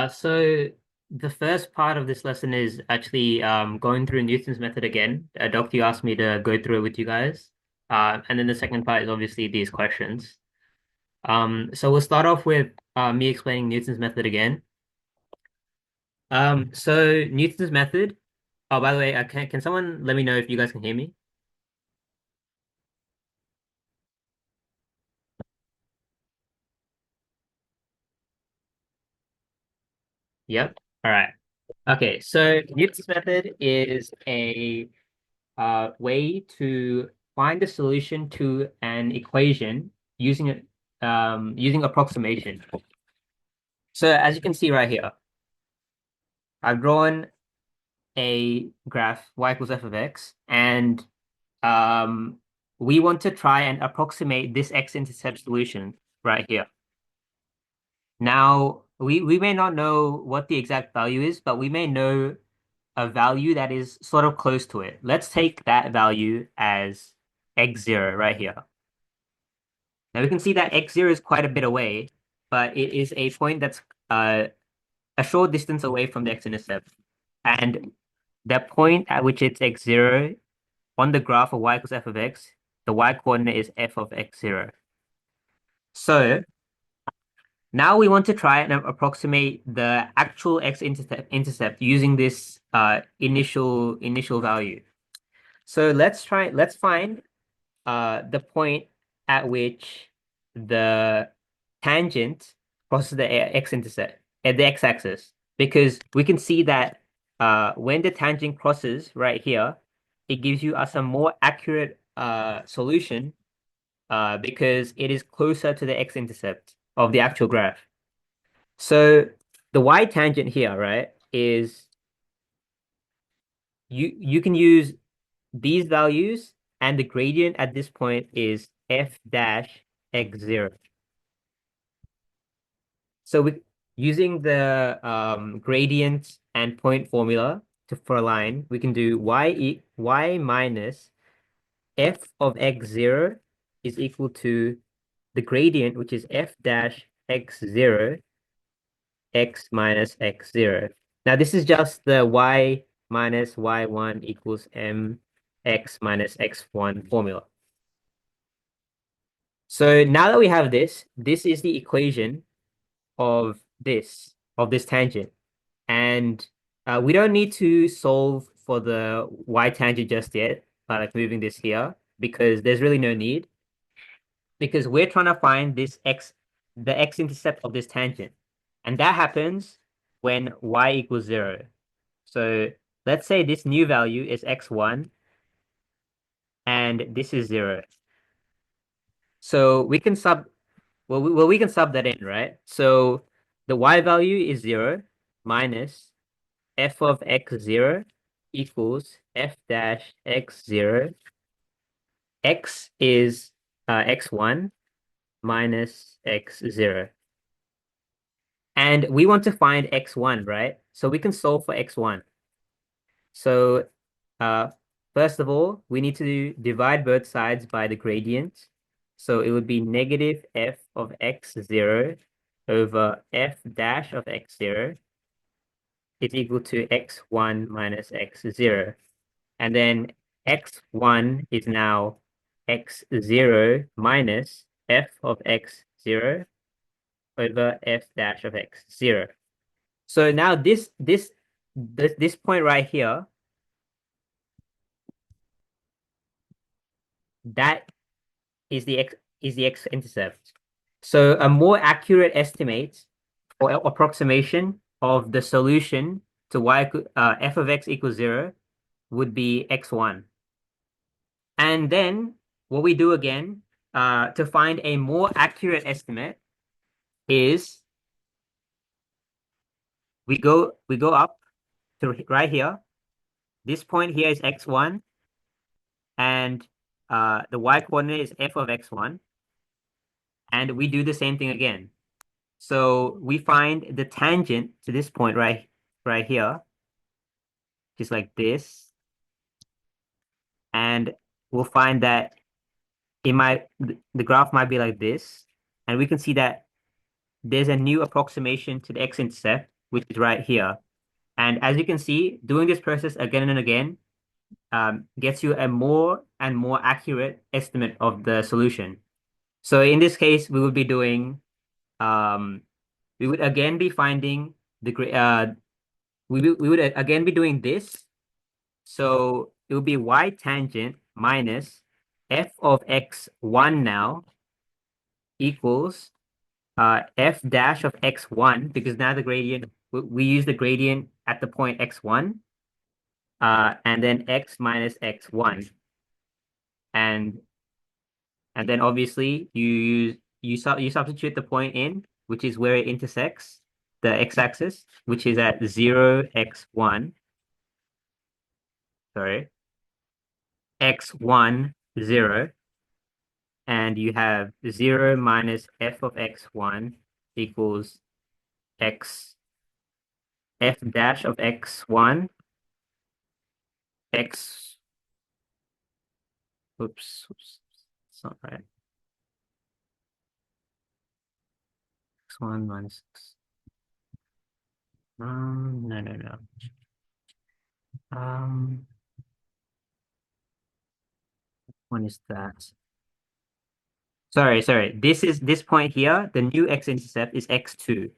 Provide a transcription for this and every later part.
So the first part of this lesson is actually going through Newton's method again. Doctor asked me to go through it with you guys. And then the second part is obviously these questions. So we'll start off with me explaining Newton's method again. So Newton's method. Oh, by the way, can someone let me know if you guys can hear me? Yep. All right. Okay. So Newton's method is a way to find a solution to an equation using approximation. So as you can see right here, I've drawn a graph y equals f of x, and um, we want to try and approximate this x-intercept solution right here. Now, we may not know what the exact value is, but we may know a value that is sort of close to it. Let's take that value as x0 right here. Now we can see that x0 is quite a bit away, but it is a point that's a short distance away from the x-intercept. And the point at which it's x0 on the graph of y equals f of x, the y-coordinate is f of x0. So now we want to try and approximate the actual x-intercept using this initial value. So let's find the point at which the tangent crosses the x-intercept at the x-axis, because we can see that when the tangent crosses right here, it gives you us a more accurate solution because it is closer to the x-intercept of the actual graph. So the y tangent here, right, is you can use these values, and the gradient at this point is f dash x0. So using the gradient and point formula for a line, we can do y minus f of x0 is equal to the gradient, which is f dash x0, x minus x0. Now this is just the y minus y1 equals mx minus x1 formula. So now that we have this is the equation of this tangent. And we don't need to solve for the y tangent just yet by like moving this here, because there's really no need, because we're trying to find the x-intercept of this tangent. And that happens when y equals 0. So let's say this new value is x1 and this is 0. So we can we can sub that in, right? So the y value is 0 minus f of x0 equals f dash x0. X is x1 minus x0. And we want to find x1, right? So we can solve for x1. So first of all, we need to divide both sides by the gradient. So it would be negative f of x0 over f dash of x0 is equal to x1 minus x0. And then x1 is now x0 minus f of x0 over f dash of x0. So now this point right here, that is the x-intercept. So a more accurate estimate or approximation of the solution to f of x equals 0 would be x1. And then what we do again to find a more accurate estimate is we go up to right here. This point here is x1, and the y coordinate is f of x1. And we do the same thing again. So we find the tangent to this point right here, just like this. And we'll find that the graph might be like this. And we can see that there's a new approximation to the x-intercept, which is right here. And as you can see, doing this process again and again gets you a more and more accurate estimate of the solution. So in this case, we would again be finding we would again be doing this. So it would be y tangent minus f of x1 now equals f dash of x1, because now the gradient, we use the gradient at the point x1, and then x minus x1. And then obviously you substitute the point in, which is where it intersects the x-axis, which is at 0, x1, sorry, x1, 0, and you have 0 minus f of x1 equals x f dash of x1, x, oops, it's not right. X1 minus x. No, no, no. When is that? Sorry. This point here, the new x-intercept is x2.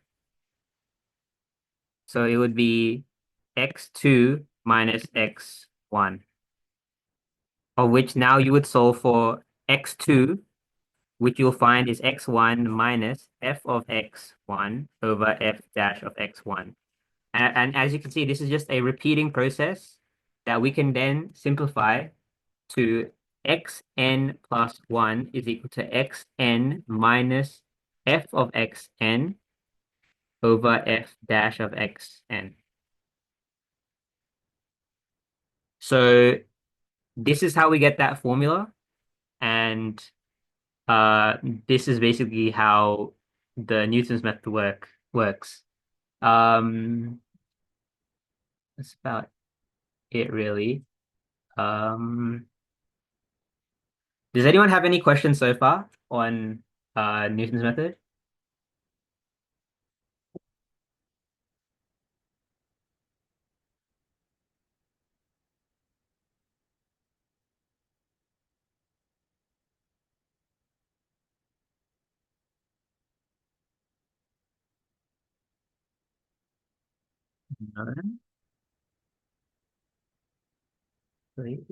So it would be x2 minus x1, of which now you would solve for x2, which you'll find is x1 minus f of x1 over f dash of x1. And as you can see, this is just a repeating process that we can then simplify to xn plus 1 is equal to xn minus f of xn over f dash of xn. So this is how we get that formula. And this is basically how the Newton's method works. That's about it, really. Does anyone have any questions so far on Newton's method? No? Great.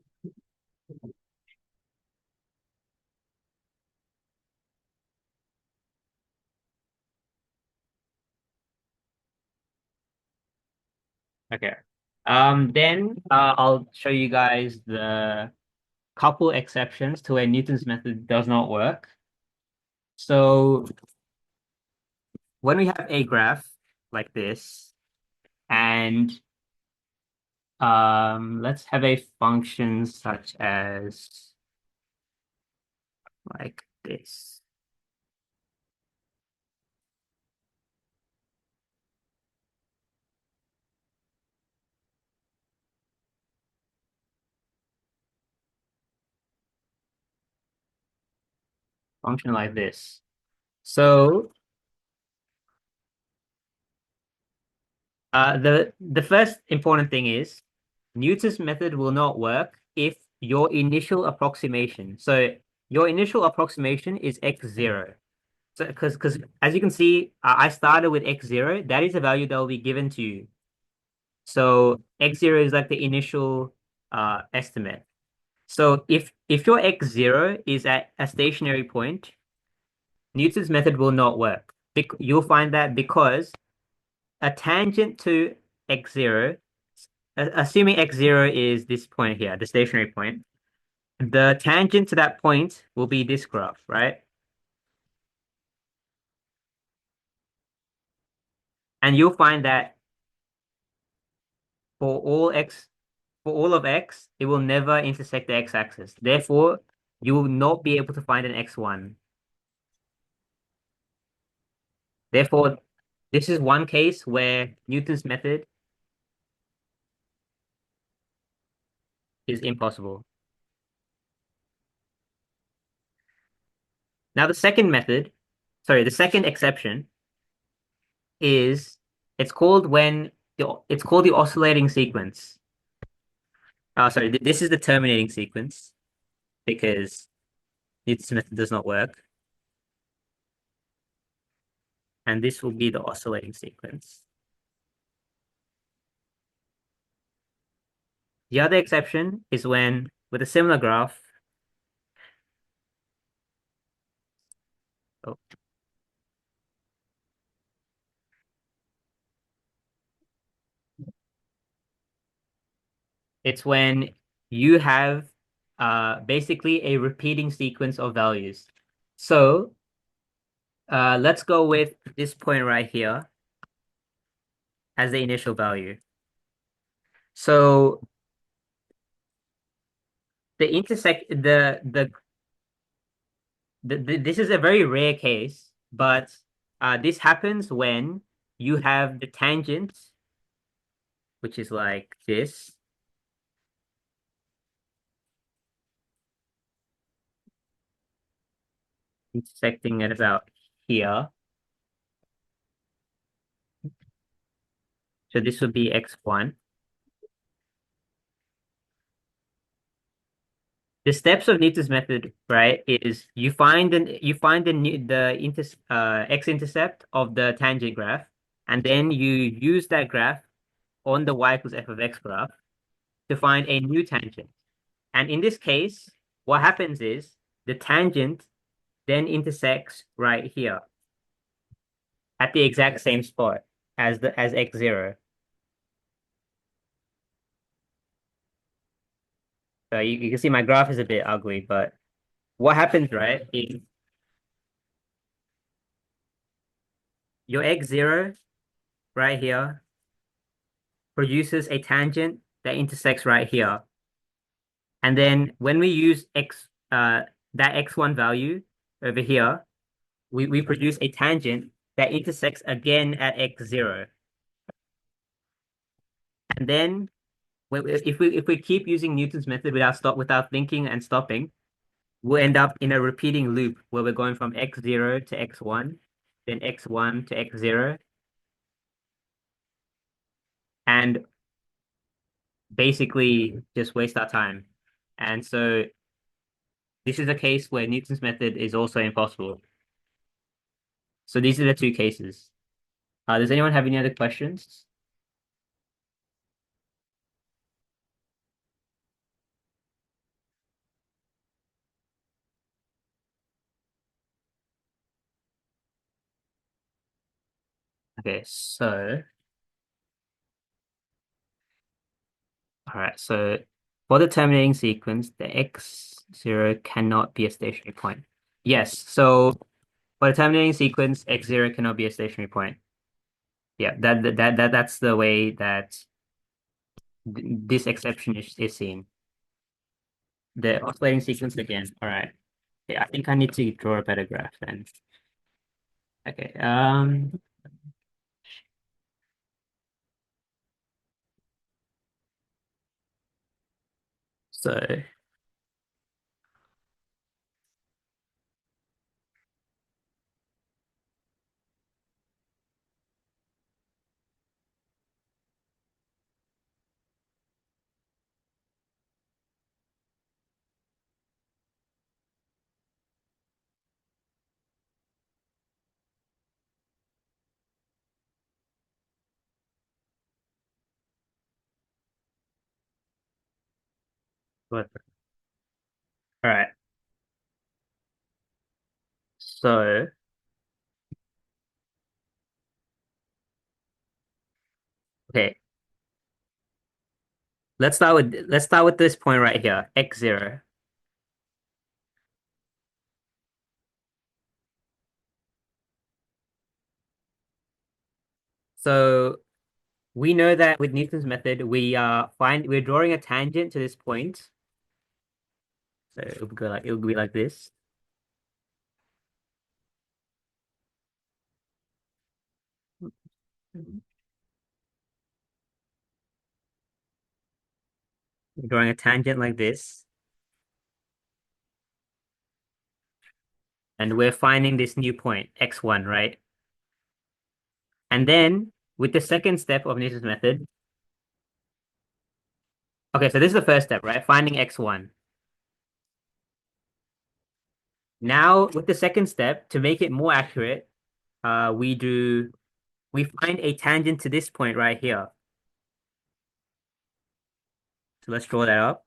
Okay. Then I'll show you guys the couple exceptions to where Newton's method does not work. So when we have a graph like this, and let's have a function such as like this. Function like this. So the first important thing is Newton's method will not work if your initial approximation. So your initial approximation is x0. So because as you can see, I started with x0. That is a value that will be given to you. So x0 is like the initial estimate. So if your x0 is at a stationary point, Newton's method will not work. You'll find that because a tangent to x0, assuming x0 is this point here, the stationary point, the tangent to that point will be this graph, right? And you'll find that for all of x, it will never intersect the x-axis. Therefore, you will not be able to find an x1. Therefore, this is one case where Newton's method is impossible. Now, the second exception is It's called when it's called the oscillating sequence. Oh, sorry, this is the terminating sequence because Newton's method does not work. And this will be the oscillating sequence. The other exception is when, with a similar graph, oh, it's when you have basically a repeating sequence of values. So let's go with this point right here as the initial value. So the intersect this is a very rare case, but this happens when you have the tangent, which is like this, intersecting at about here. So this would be x1. The steps of Newton's method, right, is the x-intercept of the tangent graph, and then you use that graph on the y equals f of x graph to find a new tangent. And in this case, what happens is the tangent then intersects right here at the exact same spot as x0. So you can see my graph is a bit ugly, but what happens, right, is your x0 right here produces a tangent that intersects right here. And then when we use that x1 value over here, we produce a tangent that intersects again at x0. And then if we keep using Newton's method without thinking and stopping, we'll end up in a repeating loop where we're going from x0 to x1, then x1 to x0, and basically just waste our time. And so this is a case where Newton's method is also impossible. So these are the two cases. Does anyone have any other questions? Okay, so all right, so for the terminating sequence, the x0 cannot be a stationary point. Yes, so for the terminating sequence, x0 cannot be a stationary point. Yeah, that's the way that this exception is seen. The oscillating sequence again. All right. Yeah, I think I need to draw a better graph then. Okay. So what? All right. So okay, let's start with this point right here, x0. So we know that with Newton's method, we're drawing a tangent to this point. So it would be like this. We're drawing a tangent like this, and we're finding this new point, x1, right? And then with the second step of Newton's method, okay, so this is the first step, right? Finding x1. Now, with the second step, to make it more accurate, we find a tangent to this point right here. So let's draw that up.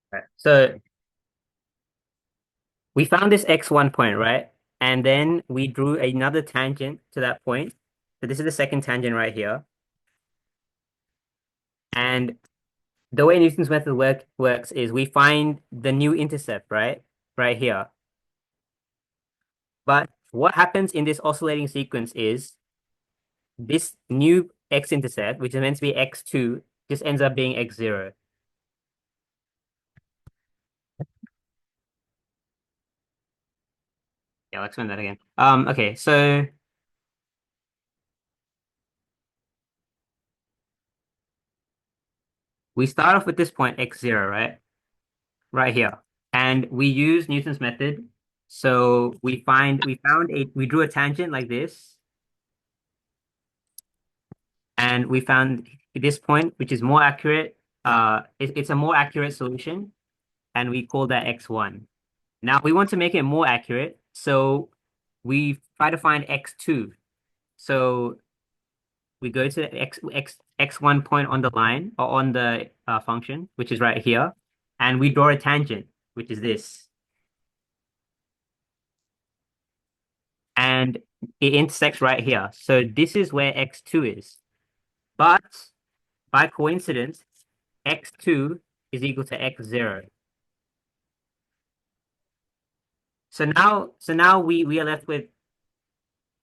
Right. So we found this x1 point, right? And then we drew another tangent to that point. So this is the second tangent right here. And the way Newton's method works is we find the new intercept, right? Right here. But what happens in this oscillating sequence is this new x-intercept, which is meant to be x2, just ends up being x0. Yeah, I'll explain that again. Okay, so we start off with this point x0, right? Right here. And we use Newton's method. So we drew a tangent like this, and we found this point, which is more accurate. It's a more accurate solution, and we call that x1. Now we want to make it more accurate, so we try to find x2. So we go to x1 point on the line or on the function, which is right here, and we draw a tangent, which is this. And it intersects right here. So this is where x2 is. But by coincidence, x2 is equal to x0. So now we are left with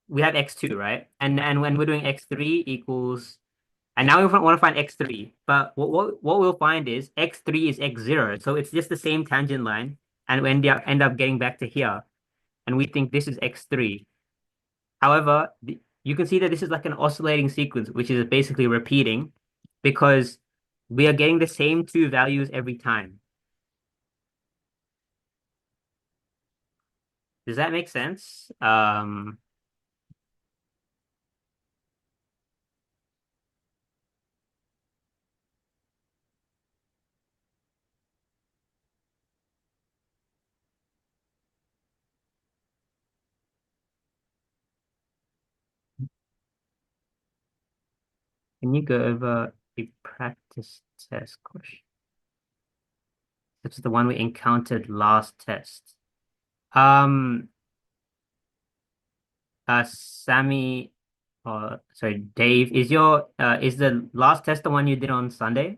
we have x2, right? And when we're doing x3 equals, and now we want to find x3. But what we'll find is x3 is x0. So it's just the same tangent line, and we end up getting back to here, and we think this is x3. However, you can see that this is like an oscillating sequence, which is basically repeating because we are getting the same two values every time. Does that make sense? Can you go over a practice test question? This is the one we encountered last test. Um, Sammy, sorry, Dave, is the last test the one you did on Sunday?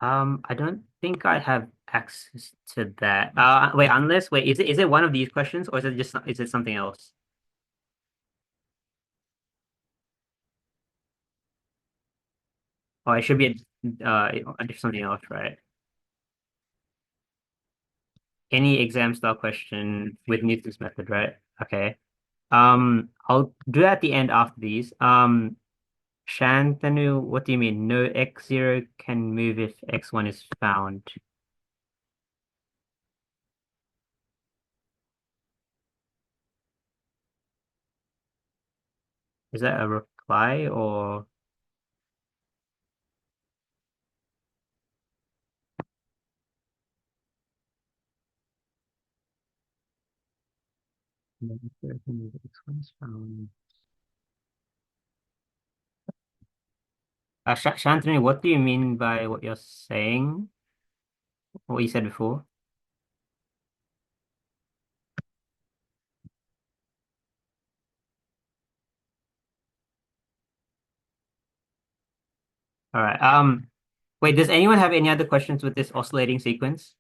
I don't think I have access to that. Wait, is it one of these questions or is it something else? Oh, it should be something else, right? Any exam style question with Newton's method, right? Okay. I'll do that at the end after these. Shantanu, what do you mean? No x0 can move if x1 is found. Is that a reply or no x0 can move if x1 is found? Shantanu, what do you mean by what you're saying? What you said before? All right. Wait, does anyone have any other questions with this oscillating sequence?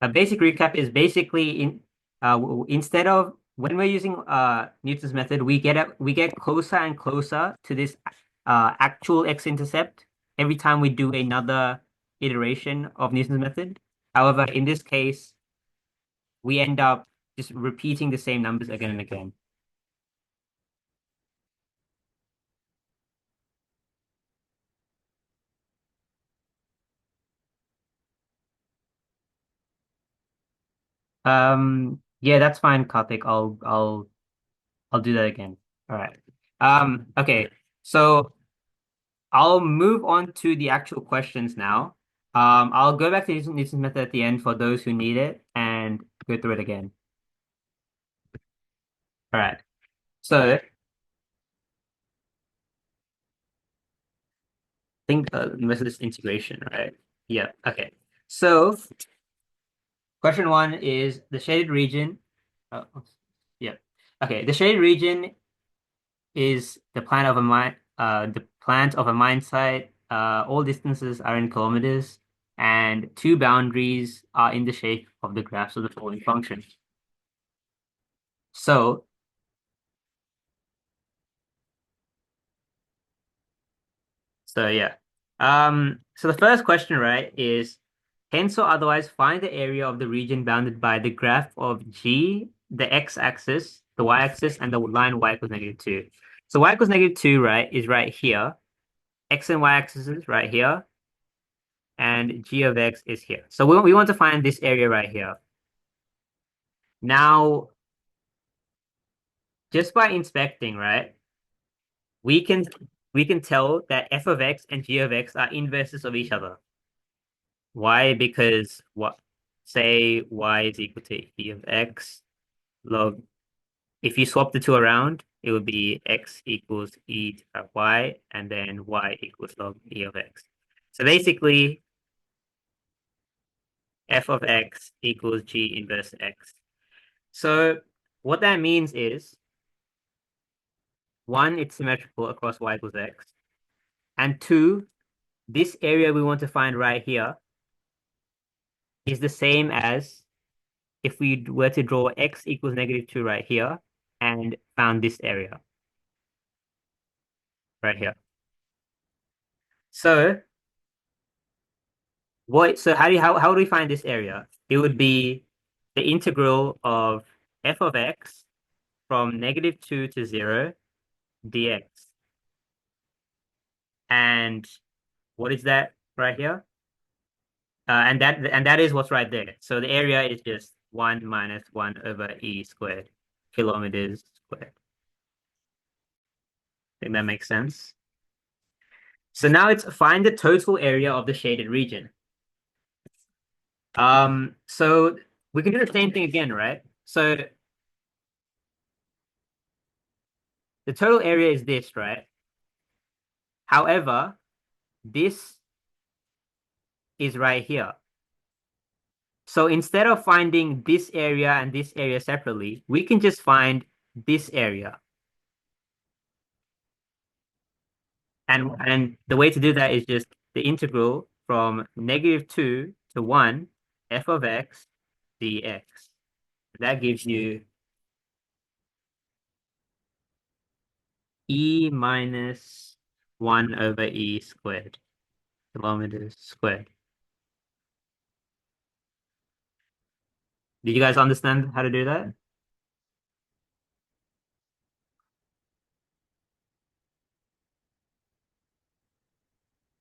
A basic recap is basically instead of when we're using Newton's method, we get closer and closer to this actual x-intercept every time we do another iteration of Newton's method. However, in this case, we end up just repeating the same numbers again and again. Yeah, that's fine, Karthik. I'll do that again. All right. Okay. So I'll move on to the actual questions now. I'll go back to Newton's method at the end for those who need it and go through it again. All right. So think most of this integration, right? Yeah. Okay. So question one is the shaded region. Oh, yeah. Okay. The shaded region is the plan of a mine. The plant of a mine site. All distances are in kilometers, and two boundaries are in the shape of the graphs of the following functions. So yeah. So the first question, right, is hence or otherwise find the area of the region bounded by the graph of G, the x-axis, the y-axis, and the line y equals -2. So y equals -2, right, is right here. X and y-axis is right here, and g of x is here. So we want to find this area right here. Now, just by inspecting, right, we can we can tell that f of x and g of x are inverses of each other. Why? Because what say y is equal to e of x log. If you swap the two around, it would be x equals e to the y, and then y equals log e of x. So basically, f of x equals g inverse x. So what that means is, one, it's symmetrical across y equals x, and two, this area we want to find right here is the same as if we were to draw x equals -2 right here and found this area right here. So how do we find this area? It would be the integral of f of x from -2 to 0 dx. And what is that right here? And that is what's right there. So the area is just 1 minus 1 over e squared, kilometers squared. I think that makes sense. So now it's find the total area of the shaded region. So we can do the same thing again, right? So the total area is this, right? However, this is right here. So instead of finding this area and this area separately, we can just find this area. And the way to do that is just the integral from -2 to 1 f of x dx. That gives you e minus 1 over e squared, kilometers squared. Did you guys understand how to do that?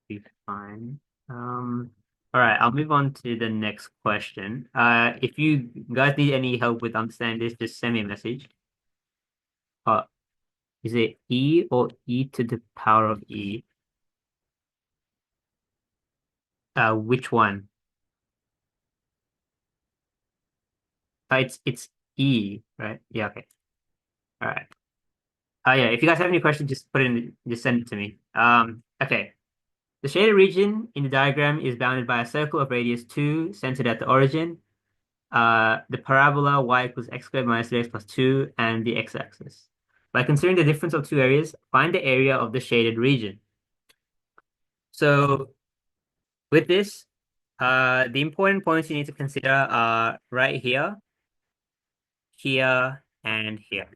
Be fine. All right, I'll move on to the next question. If you guys need any help with understanding this, just send me a message. Uh, is it e or e to the power of e? Which one? It's e, right? Yeah, okay. All right. Yeah, if you guys have any questions, just just send it to me. Okay. The shaded region in the diagram is bounded by a circle of radius 2 centered at the origin. the parabola y equals x squared minus 3x plus 2 and the x-axis. By considering the difference of two areas, find the area of the shaded region. So with this, the important points you need to consider are right here, here, and here.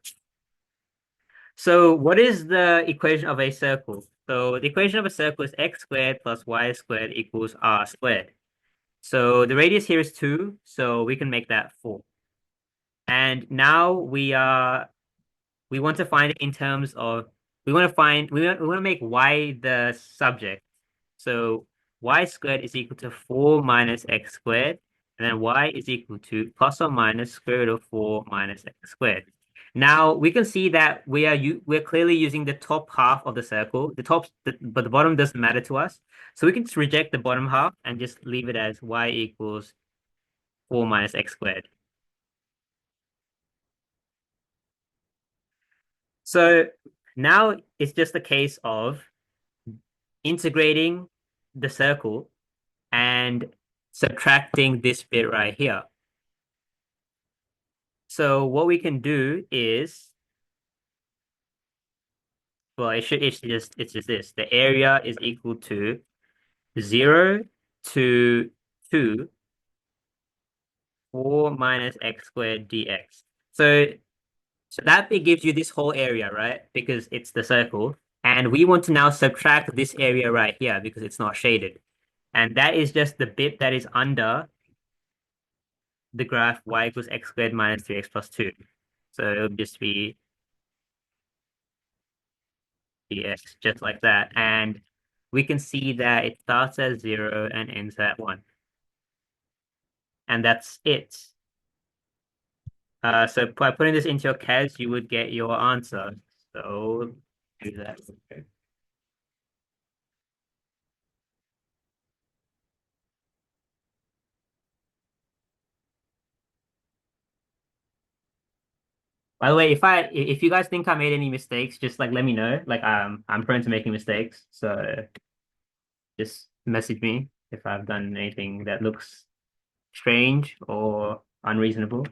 So what is the equation of a circle? So the equation of a circle is x squared plus y squared equals r squared. So the radius here is 2, so we can make that 4. And now we want to find it in terms of we want to make y the subject. So y squared is equal to 4 minus x squared, and then y is equal to plus or minus square root of 4 minus x squared. Now we can see that we're clearly using the top half of the circle. But the bottom doesn't matter to us. So we can just reject the bottom half and just leave it as y equals 4 minus x squared. So now it's just a case of integrating the circle and subtracting this bit right here. So what we can do is, well, it's just this. The area is equal to 0 to 2, 4 minus x squared dx. So that bit gives you this whole area, right? Because it's the circle. And we want to now subtract this area right here because it's not shaded. And that is just the bit that is under the graph y equals x squared minus 3x plus 2. So it'll just be dx, just like that. And we can see that it starts at 0 and ends at 1. And that's it. So by putting this into your CAS, you would get your answer. So do that. Okay. By the way, if you guys think I made any mistakes, just like let me know. Like I'm prone to making mistakes, so just message me if I've done anything that looks strange or unreasonable.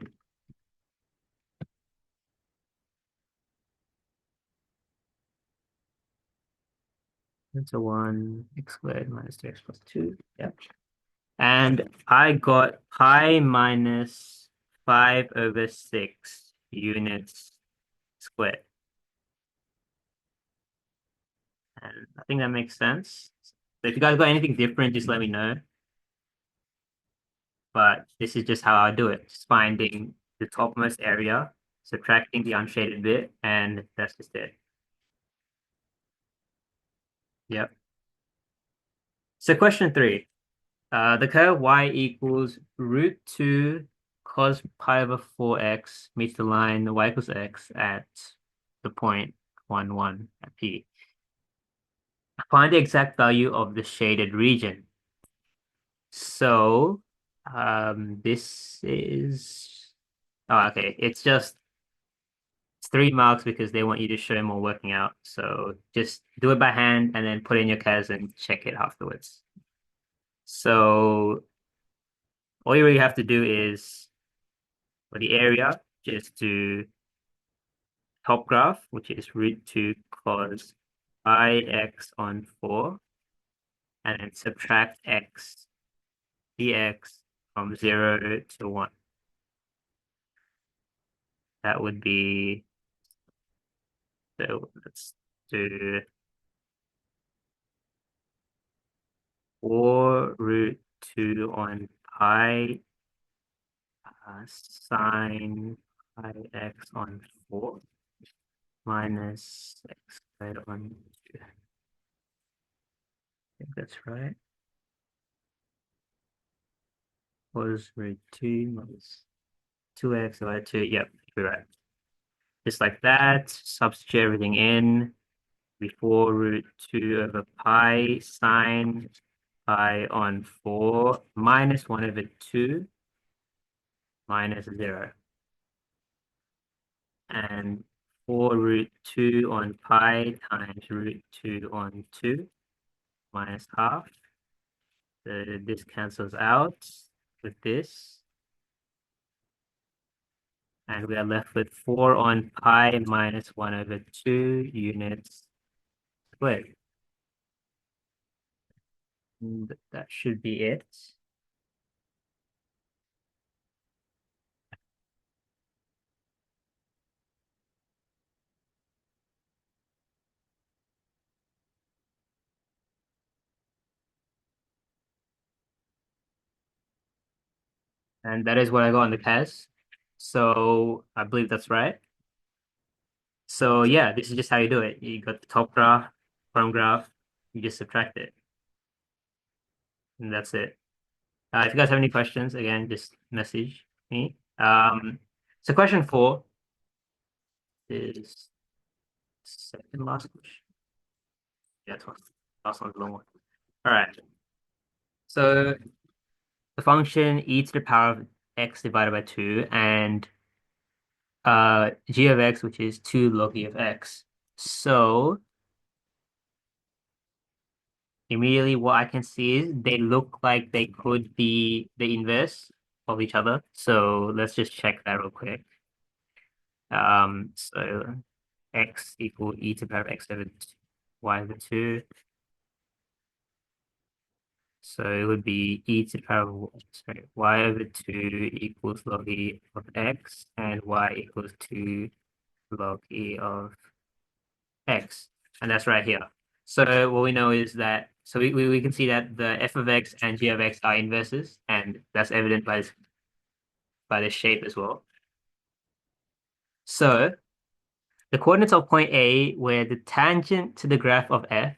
That's a 1 x squared minus 2x plus 2. Yep. And I got pi minus 5 over 6 units squared. And I think that makes sense. So if you guys got anything different, just let me know. But this is just how I do it. Just finding the topmost area, subtracting the unshaded bit, and that's just it. Yep. So question 3. The curve y equals root 2 cos pi over 4x meets the line y equals x at the point 1, 1 at P. Find the exact value of the shaded region. So, this is, oh, okay. It's 3 marks because they want you to show more working out. So just do it by hand and then put in your CAS and check it afterwards. So all you really have to do is for the area, just do top graph, which is root 2 cos ix on 4, and then subtract x dx from 0 to 1. That would be, so let's do 4 root 2 on pi sine pi x on 4 minus x squared on 2. I think that's right. Was root 2 minus 2x divided 2. Yep, you're right. Just like that, substitute everything in. Before root 2 over pi sine pi on 4 minus 1 over 2 minus 0. And 4 root 2 on pi times root 2 on 2 minus half. So this cancels out with this. And we are left with 4 on pi minus 1 over 2 units squared. And that should be it. And that is what I got on the test. So I believe that's right. So yeah, this is just how you do it. You got the top graph, bottom graph, you just subtract it. And that's it. If you guys have any questions, again, just message me. So question 4 is second last question. Yeah, last one's a long one. All right. So the function e to the power of x divided by 2 and g of x, which is 2 log e of x. So immediately what I can see is they look like they could be the inverse of each other. So let's just check that real quick. So x equal e to the power of x over y over 2. So it would be e to the power of sorry, y over 2 equals log e of x, and y equals 2 log e of x. And that's right here. So what we know is that, so we can see that the f of x and g of x are inverses, and that's evident by the shape as well. So the coordinates of point A, where the tangent to the graph of f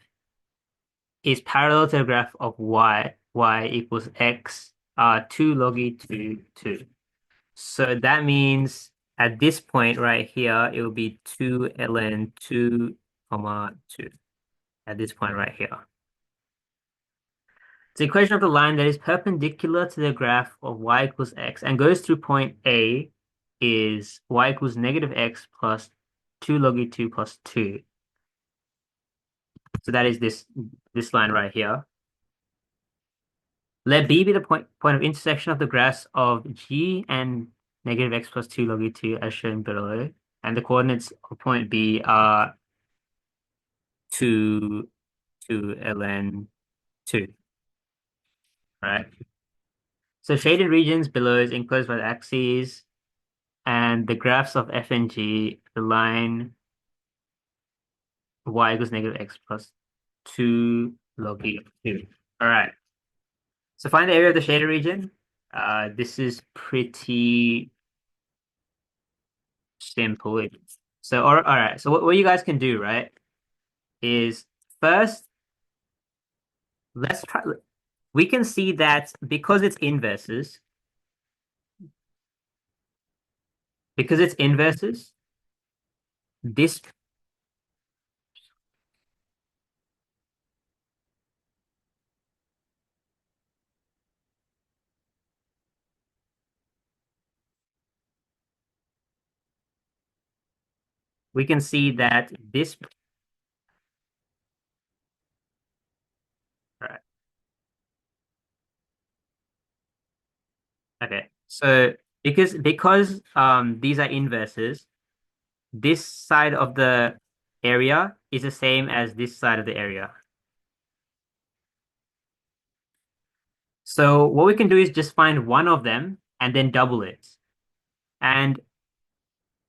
is parallel to the graph of y equals x, 2 log e to 2. So that means at this point right here, it will be 2 ln 2 comma 2 at this point right here. The equation of the line that is perpendicular to the graph of y equals x and goes through point A is y equals negative x plus 2 log e2 plus 2. So that is this line right here. Let B be the point of intersection of the graphs of g and negative x plus 2 log e2 as shown below. And the coordinates of point B are 2 ln 2. Right? So shaded regions below is enclosed by the axes, and the graphs of f and g, the line y equals negative x plus 2 log e of 2. All right. So find the area of the shaded region. This is pretty simple. So, all right. So what you guys can do, right, is first, let's try. We can see that because it's inverses, this we can see that this. All right. Okay. So because these are inverses, this side of the area is the same as this side of the area. So what we can do is just find one of them and then double it. And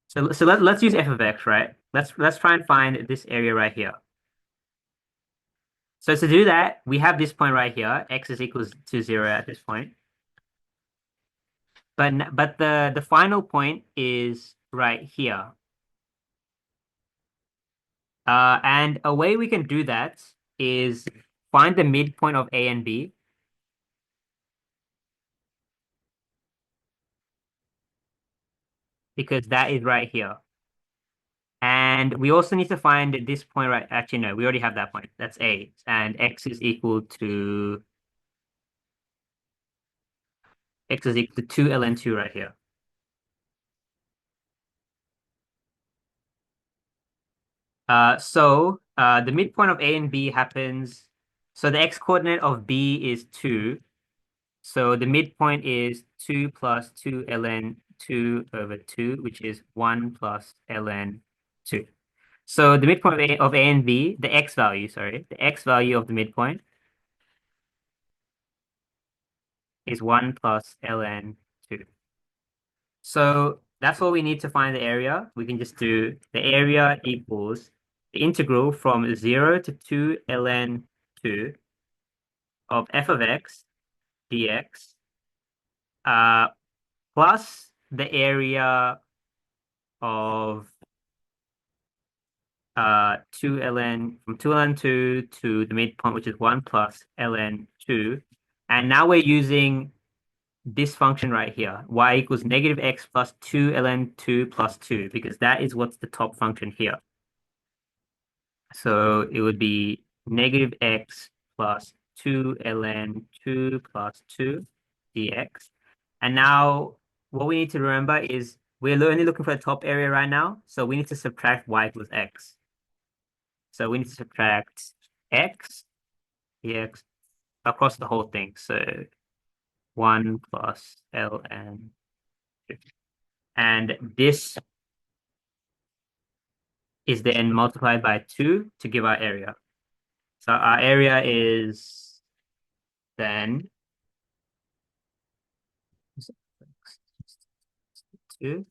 so let's use f of x, right? Let's try and find this area right here. So to do that, we have this point right here. X is equals to 0 at this point. But the final point is right here. And a way we can do that is find the midpoint of A and B. Because that is right here. And we also need to find this point right. Actually, no, we already have that point. That's A. And x is equal to 2 ln 2 right here. So the midpoint of A and B happens. So the x coordinate of B is 2. So the midpoint is 2 plus 2 ln 2 over 2, which is 1 plus ln 2. So the midpoint of A and B, the x value, sorry, the x value of the midpoint is 1 plus ln 2. So that's what we need to find the area. We can just do the area equals the integral from 0 to 2 ln 2 of f of x dx uh, plus the area of 2 ln from 2 ln 2 to the midpoint, which is 1 plus ln 2. And now we're using this function right here, y equals negative x plus 2 ln 2 plus 2, because that is what's the top function here. So it would be negative x plus 2 ln 2 plus 2 dx. And now what we need to remember is we're only looking for the top area right now, so we need to subtract y equals x. So we need to subtract x dx across the whole thing. So 1 plus ln 2. And this is then multiplied by 2 to give our area. So our area is then 2.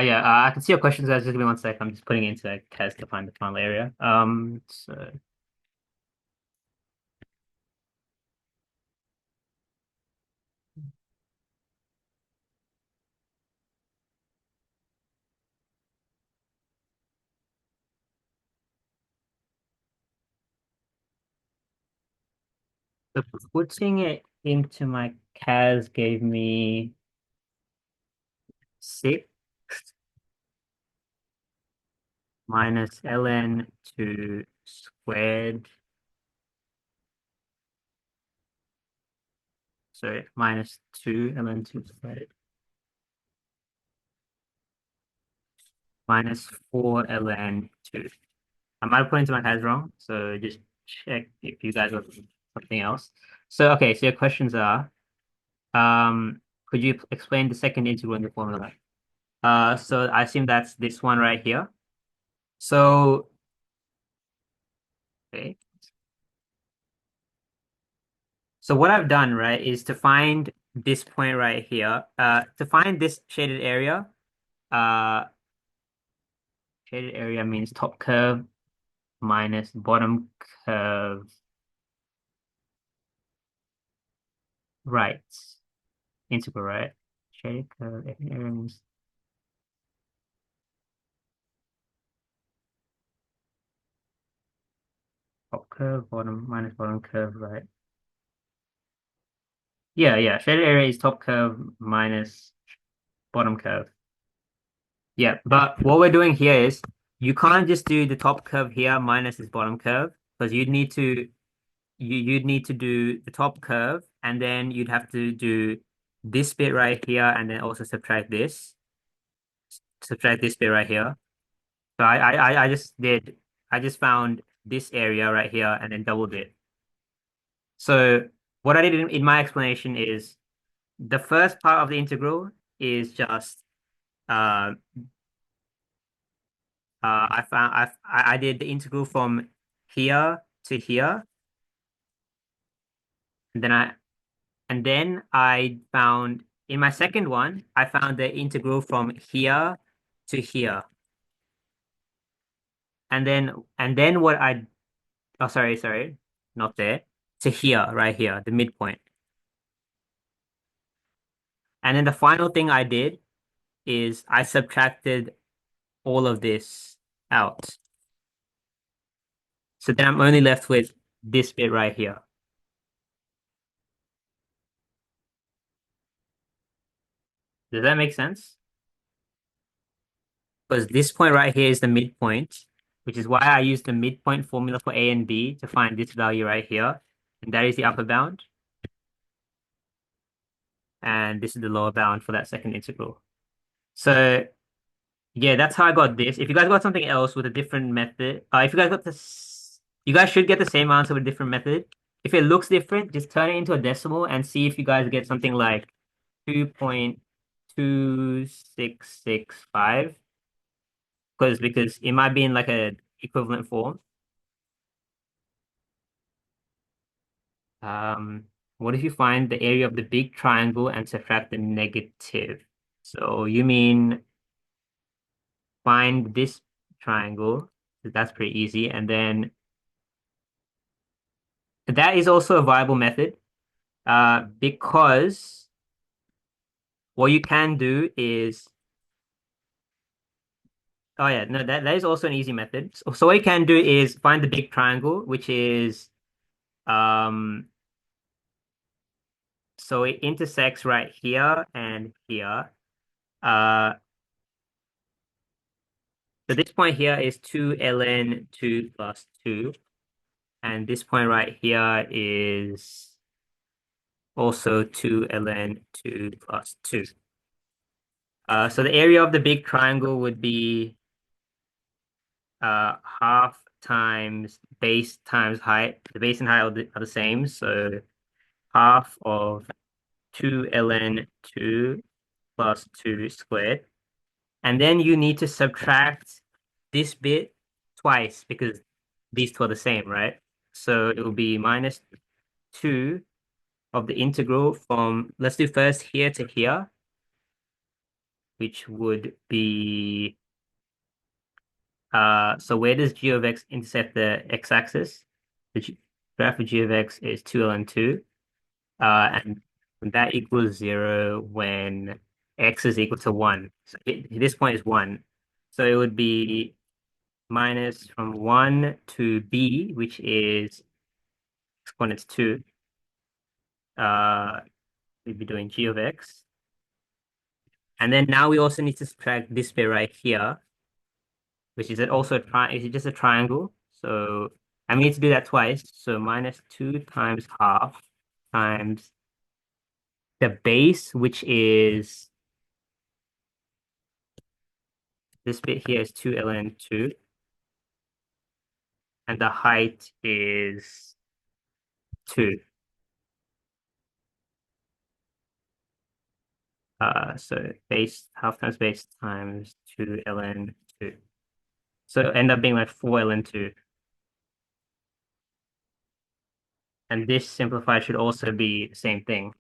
Yeah, I can see your questions. Just give me 1 sec. I'm just putting it into a test to find the final area. So putting it into my CAS gave me 6 minus ln 2 squared. Sorry, minus 2 ln 2 squared minus 4 ln 2. I might have put into my CAS wrong, so just check if you guys have something else. So okay, so your questions are, could you explain the second integral in the formula? So I assume that's this one right here. So, okay. So what I've done, right, is to find this point right here, to find this uh, shaded area means top curve minus bottom curve right, integral, right? Shaded curve area means top curve, bottom minus bottom curve, right? Yeah. Shaded area is top curve minus bottom curve. Yeah, but what we're doing here is you can't just do the top curve here minus this bottom curve, because you'd need to do the top curve, and then you'd have to do this bit right here and then also subtract this bit right here. So I just found this area right here and then doubled it. So what I did in my explanation is the first part of the integral is just Uh, I did the integral from here to here, and then I found in my second one, I found the integral from here to here. And then what I oh sorry, not there. To here, right here, the midpoint. And then the final thing I did is I subtracted all of this out. So then I'm only left with this bit right here. Does that make sense? Because this point right here is the midpoint, which is why I use the midpoint formula for A and B to find this value right here. And that is the upper bound. And this is the lower bound for that second integral. So yeah, that's how I got this. If you guys got something else with a different method, if you guys got this, you guys should get the same answer with a different method. If it looks different, just turn it into a decimal and see if you guys get something like 2.2665. Because it might be in like a equivalent form. What if you find the area of the big triangle and subtract the negative? So you mean find this triangle. That's pretty easy. And then that is also a viable method, because what you can do is, oh yeah, no, that is also an easy method. So what you can do is find the big triangle, which is, um, so it intersects right here and here. Uh, so this point here is 2 ln 2 plus 2. And this point right here is also 2 ln 2 plus 2. So the area of the big triangle would be half times base times height. The base and height are the same. So half of 2 ln 2 plus 2 squared. And then you need to subtract this bit twice because these two are the same, right? So it will be minus 2 of the integral from, let's do first here to here, which would be, so where does g of x intersect the x-axis? The graph of g of x is 2 ln 2, and that equals 0 when x is equal to 1. So this point is 1. So it would be minus from 1 to b, which is exponent 2. We'd be doing g of x. And then now we also need to subtract this bit right here, which is also is just a triangle. So I need to do that twice. So minus 2 times half times the base, which is this bit here is 2 ln 2. And the height is 2. So base, half times base times 2 ln 2. So it'll end up being like 4 ln 2. And this simplified should also be the same thing.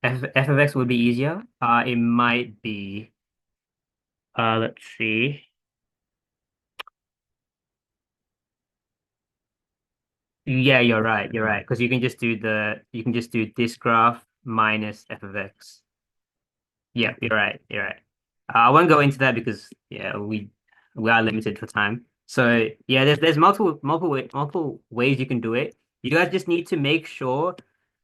F of x would be easier. It might be, let's see. Yeah, you're right. You're right. Because you can just do this graph minus f of x. Yeah, you're right. You're right. I won't go into that because yeah, we are limited for time. So yeah, there's multiple ways you can do it. You guys just need to make sure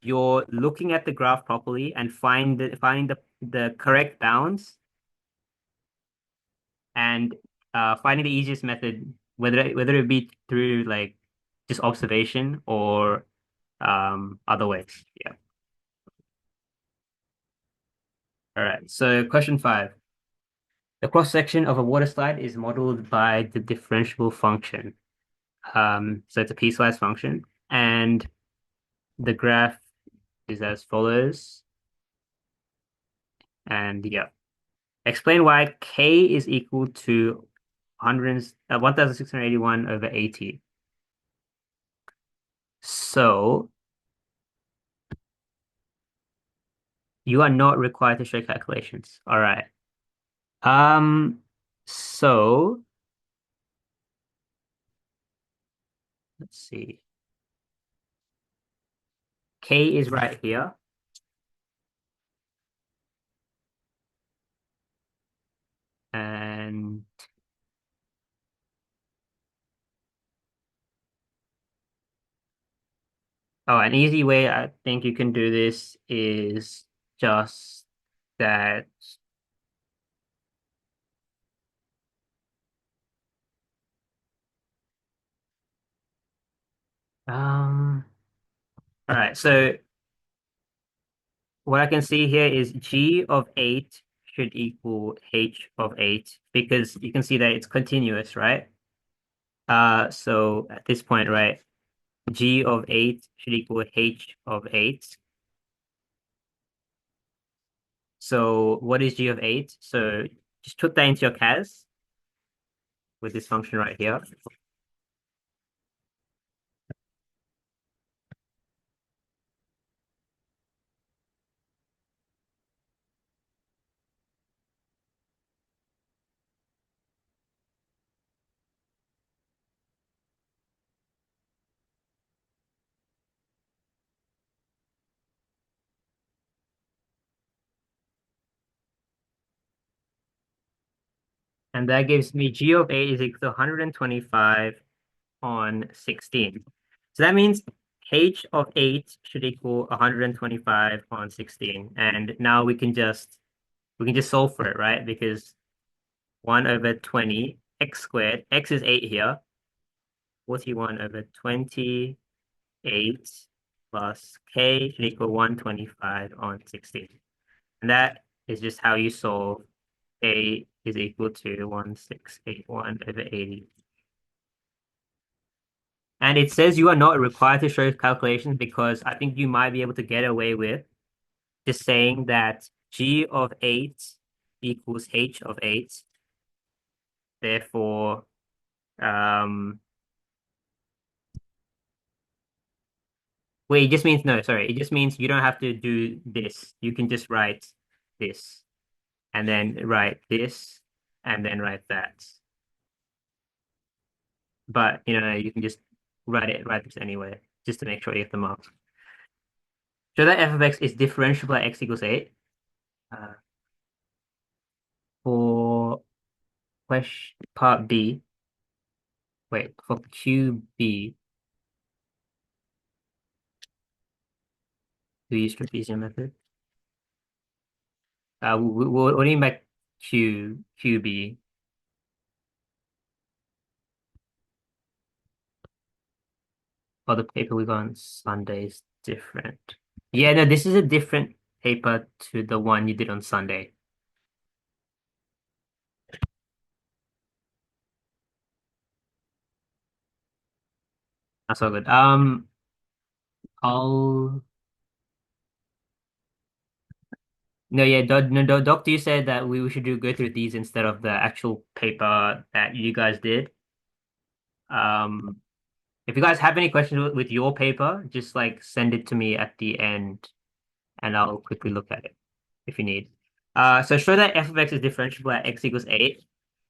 you're looking at the graph properly and finding the correct bounds and finding the easiest method, whether it be through like just observation or other ways. Yeah. All right. So question 5. The cross section of a water slide is modeled by the differentiable function. So it's a piecewise function, and the graph is as follows. And yeah, explain why k is equal to 1681 over 80. So you are not required to show calculations. All right. Um, so let's see. K is right here. And oh, an easy way I think you can do this is just that. Um, all right. So what I can see here is G of 8 should equal H of 8 because you can see that it's continuous, right? So at this point, right, G of 8 should equal H of 8. So what is G of 8? So just put that into your CAS with this function right here. And that gives me G of 8 is equal to 125 on 16. So that means H of 8 should equal 125 on 16. And now we can just solve for it, right? Because 1 over 20 x squared, x is 8 here, 41 over 28 plus k should equal 125 on 16. And that is just how you solve a is equal to 1681 over 80. And it says you are not required to show calculations because I think you might be able to get away with just saying that G of 8 equals H of 8. Therefore, um, wait, it just means, no, sorry. It just means you don't have to do this. You can just write this and then write this and then write that. But, you can just write this anyway, just to make sure you get the marks. So that f of x is differentiable at x equals 8. Uh, for question part B, wait, for QB, we use trapezium method. What do you mean by QB? Oh, the paper we got on Sunday is different. Yeah, no, this is a different paper to the one you did on Sunday. That's all good. I'll no, yeah, doctor, you said that we should go through these instead of the actual paper that you guys did. Um, if you guys have any questions with your paper, just like send it to me at the end, and I'll quickly look at it if you need. So show that f of x is differentiable at x equals 8.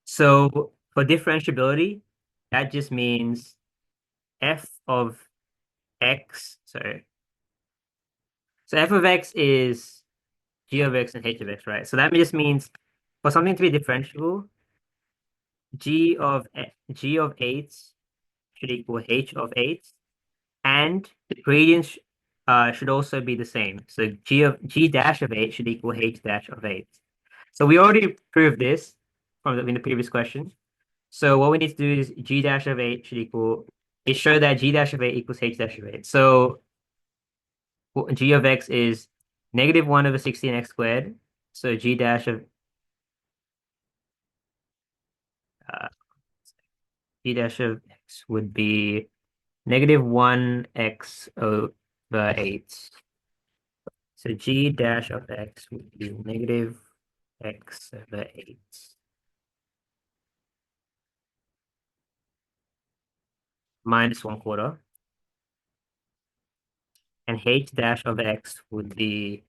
So for differentiability, that just means f of x, sorry. So f of x is g of x and h of x, right? So that just means for something to be differentiable, g of 8 should equal h of 8, and the gradients should also be the same. So g dash of 8 should equal h dash of 8. So we already proved this in the previous question. So what we need to do is g dash of 8 should equal, it show that g dash of 8 equals h dash of 8. So g of x is negative 1 over 16 x squared. So uh, g dash of x would be negative 1 x over 8. So g dash of x would be negative x over 8 minus 1/4. And h dash of x would be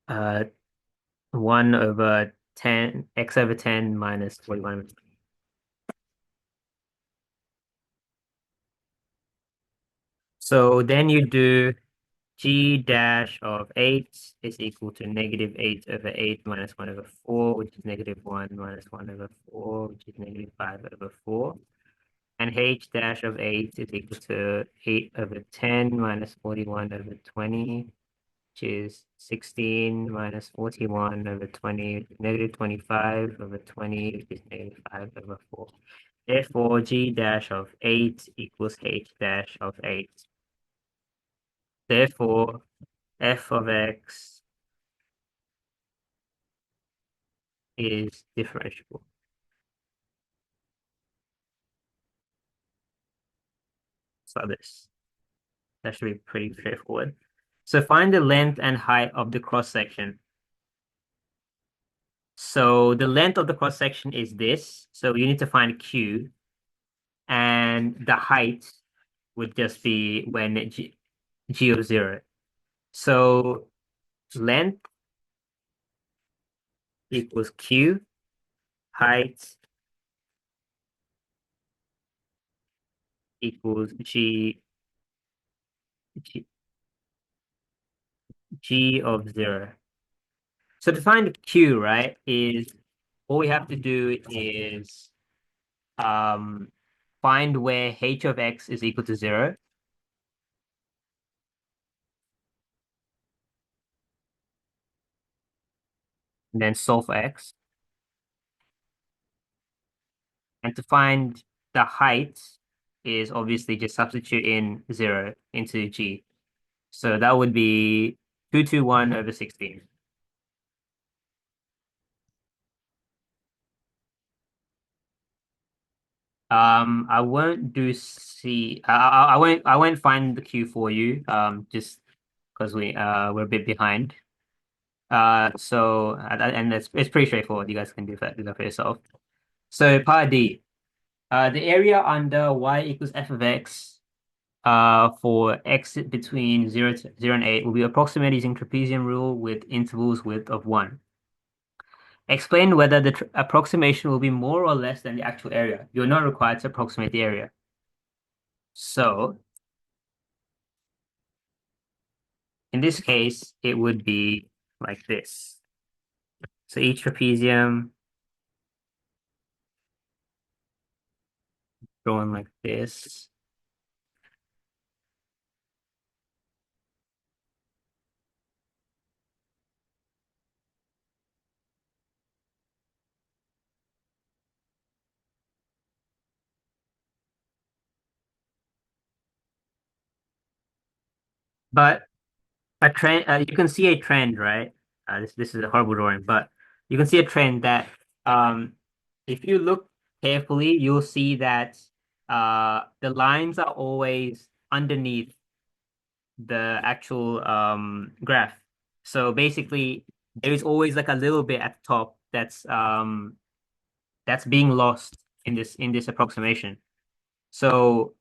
1 over 10, x over 10 minus 41. So then you do g dash of 8 is equal to negative 8 over 8 minus 1 over 4, which is negative 1 minus 1 over 4, which is negative 5 over 4. And h dash of 8 is equal to 8 over 10 minus 41 over 20, which is 16 minus 41 over 20, negative 25 over 20, which is negative 5 over 4. Therefore, g dash of 8 equals h dash of 8. Therefore, f of x is differentiable. So this. That should be pretty straightforward. So find the length and height of the cross section. So the length of the cross section is this. So you need to find Q, and the height would just be when G of 0. So length equals Q, height equals G, G of 0. So to find Q, right, is all we have to do is find where h of x is equal to 0, and then solve for x. And to find the height is obviously just substitute in 0 into g. So that would be 221 over 16. I won't do C. I won't find the Q for you. Just because we're a bit behind. And it's pretty straightforward. You guys can do that for yourself. So part D. The area under y equals f of x for x between 0 and 8 will be approximated using trapezium rule with intervals width of 1. Explain whether the approximation will be more or less than the actual area. You're not required to approximate the area. So in this case, it would be like this. So each trapezium drawn like this. But a trend, you can see a trend, right? This is a horrible drawing, but you can see a trend that if you look carefully, you'll see that the lines are always underneath the actual graph. So basically, there is always like a little bit at the top that's being lost in this approximation. So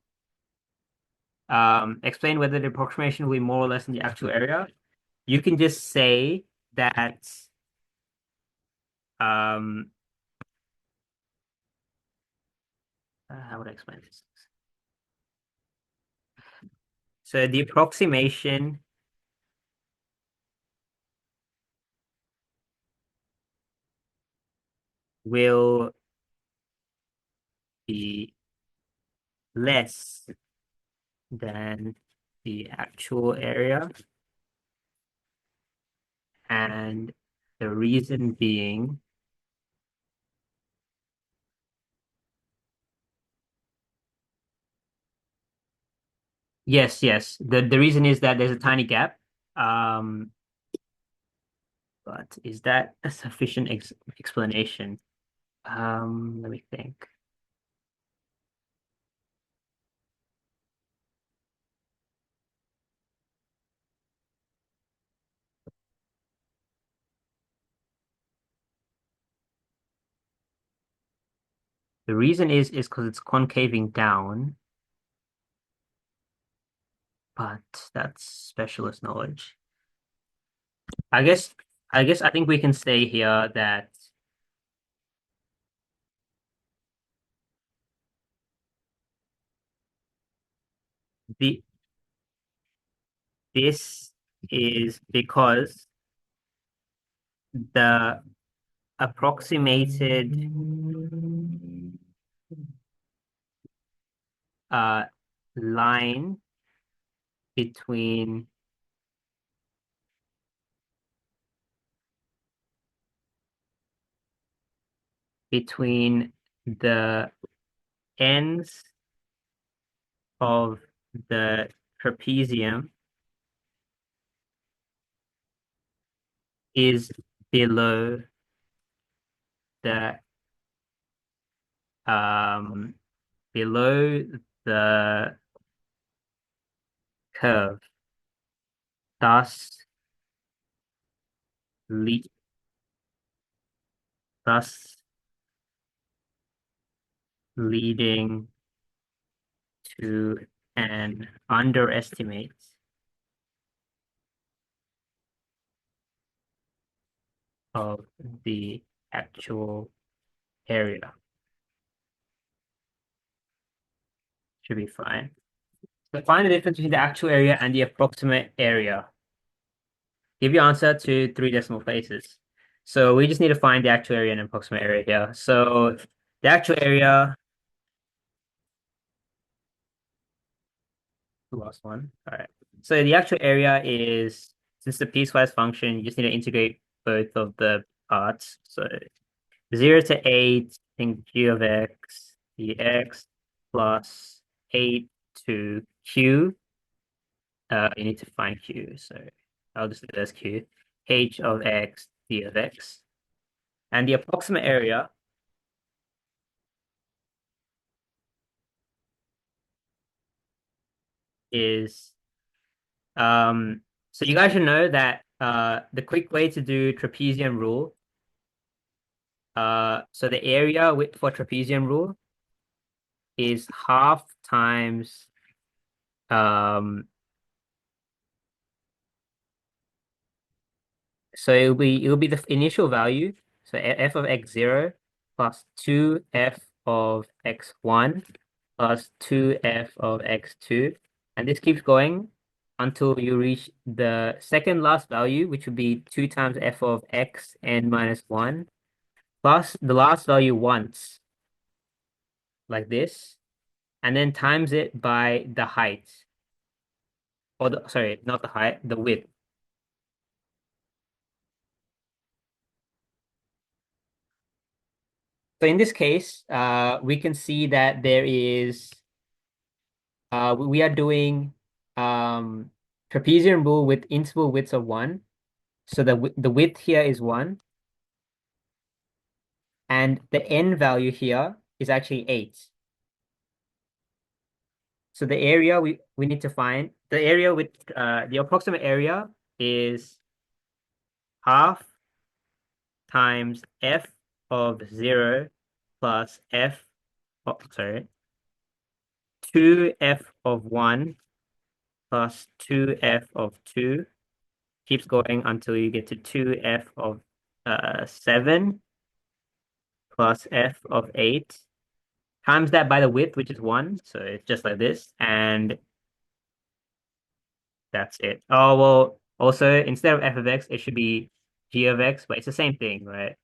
explain whether the approximation will be more or less in the actual area. You can just say that um how would I explain this? So the approximation will be less than the actual area, and the reason being, yes. The reason is that there's a tiny gap. Um, but is that a sufficient explanation? Let me think. The reason is because it's concaving down, but that's specialist knowledge. I guess I think we can say here that the this is because the approximated uh line between the ends of the trapezium is below the um below the curve, thus le thus leading to an underestimate of the actual area. Should be fine. So find the difference between the actual area and the approximate area. Give your answer to 3 decimal places. So we just need to find the actual area and approximate area here. So the actual area, the last one. All right. So the actual area is, since the piecewise function, you just need to integrate both of the parts. So 0 to 8, I think g of x dx plus 8 to q. You need to find q. So I'll just do this q. H of x d of x. And the approximate area is so you guys should know that the quick way to do trapezium rule, so the area for trapezium rule is half times so it'll be the initial value, so f of x0 plus 2f of x1 plus 2f of x2, and this keeps going until you reach the second last value, which would be 2 times f of x n minus 1 plus the last value once, like this, and then times it by the height, or sorry, not the height, the width. So in this case, we can see that there is, we are doing trapezium rule with interval widths of 1. So the width here is 1. And the n value here is actually 8. So the area we need to find, the area with the approximate area is half times f of 0 plus f, oh, sorry, 2f of 1 plus 2f of 2, keeps going until you get to 2f of 7 plus f of 8, times that by the width, which is 1. So it's just like this. And that's it. Oh, well, also, instead of f of x, it should be g of x, but it's the same thing, right?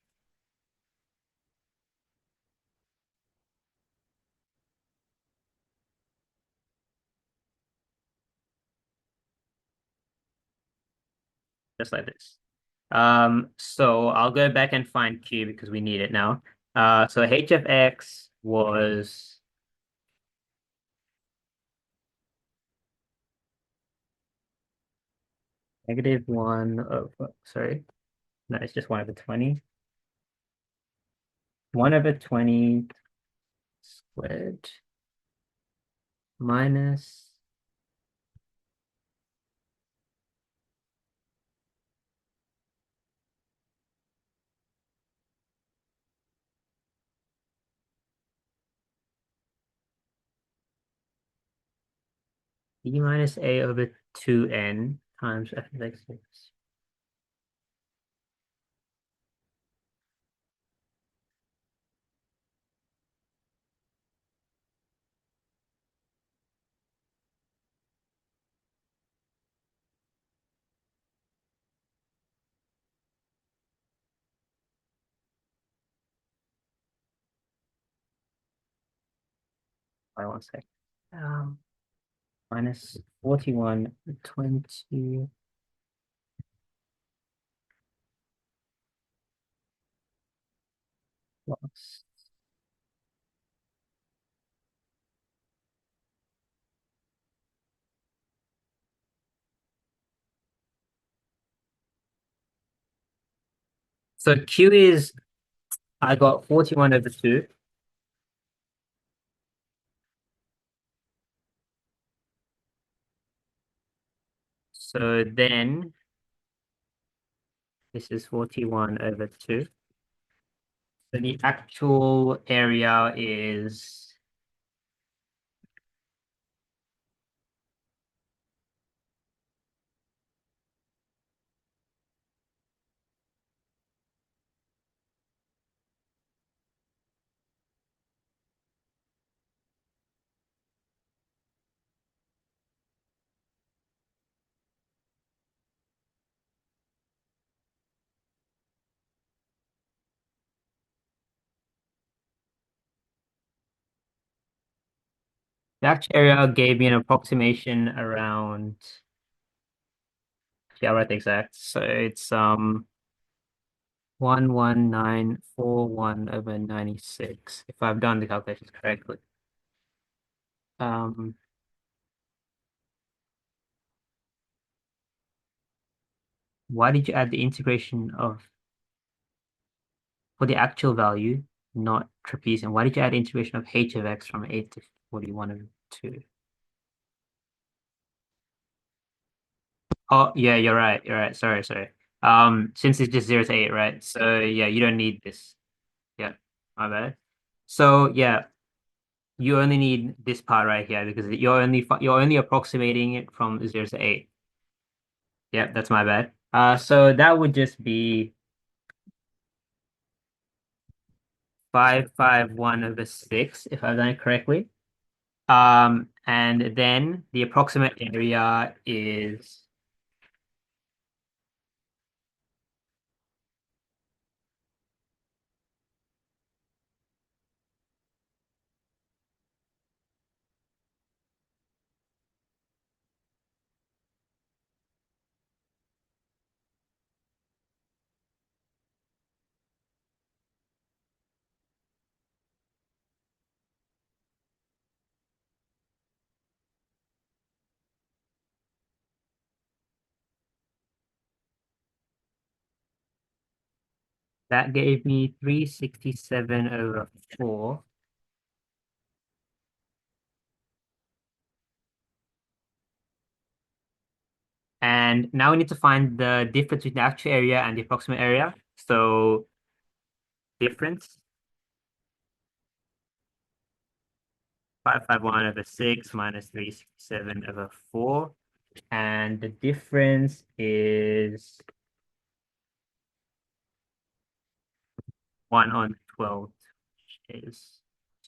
Just like this. So I'll go back and find q because we need it now. So h of x was -1 of, sorry, no, it's just 1 over 20. 1 over 20 squared minus, B minus A over 2n times f of x. Wait, one sec. Um, Minus 41, 20 plus. So Q is, I got 41 over 2. So then this is 41 over 2. So the actual area is, the actual area gave me an approximation around, yeah, right, exact. So it's 11941 over 96, if I've done the calculations correctly. Um, why did you add the integration of, for the actual value, not trapezium? Why did you add integration of h of x from 8 to 41 over 2? Oh, yeah, you're right. You're right. Sorry, sorry. Since it's just 0 to 8, right? So yeah, you don't need this. Yeah, my bad. So yeah, you only need this part right here because you're only approximating it from 0 to 8. Yeah, that's my bad. So that would just be 551 over 6 if I've done it correctly. And then the approximate area is, that gave me 367 over 4. And now we need to find the difference between the actual area and the approximate area. So difference, 551 over 6 minus 367 over 4. And the difference is 1 on 12, which is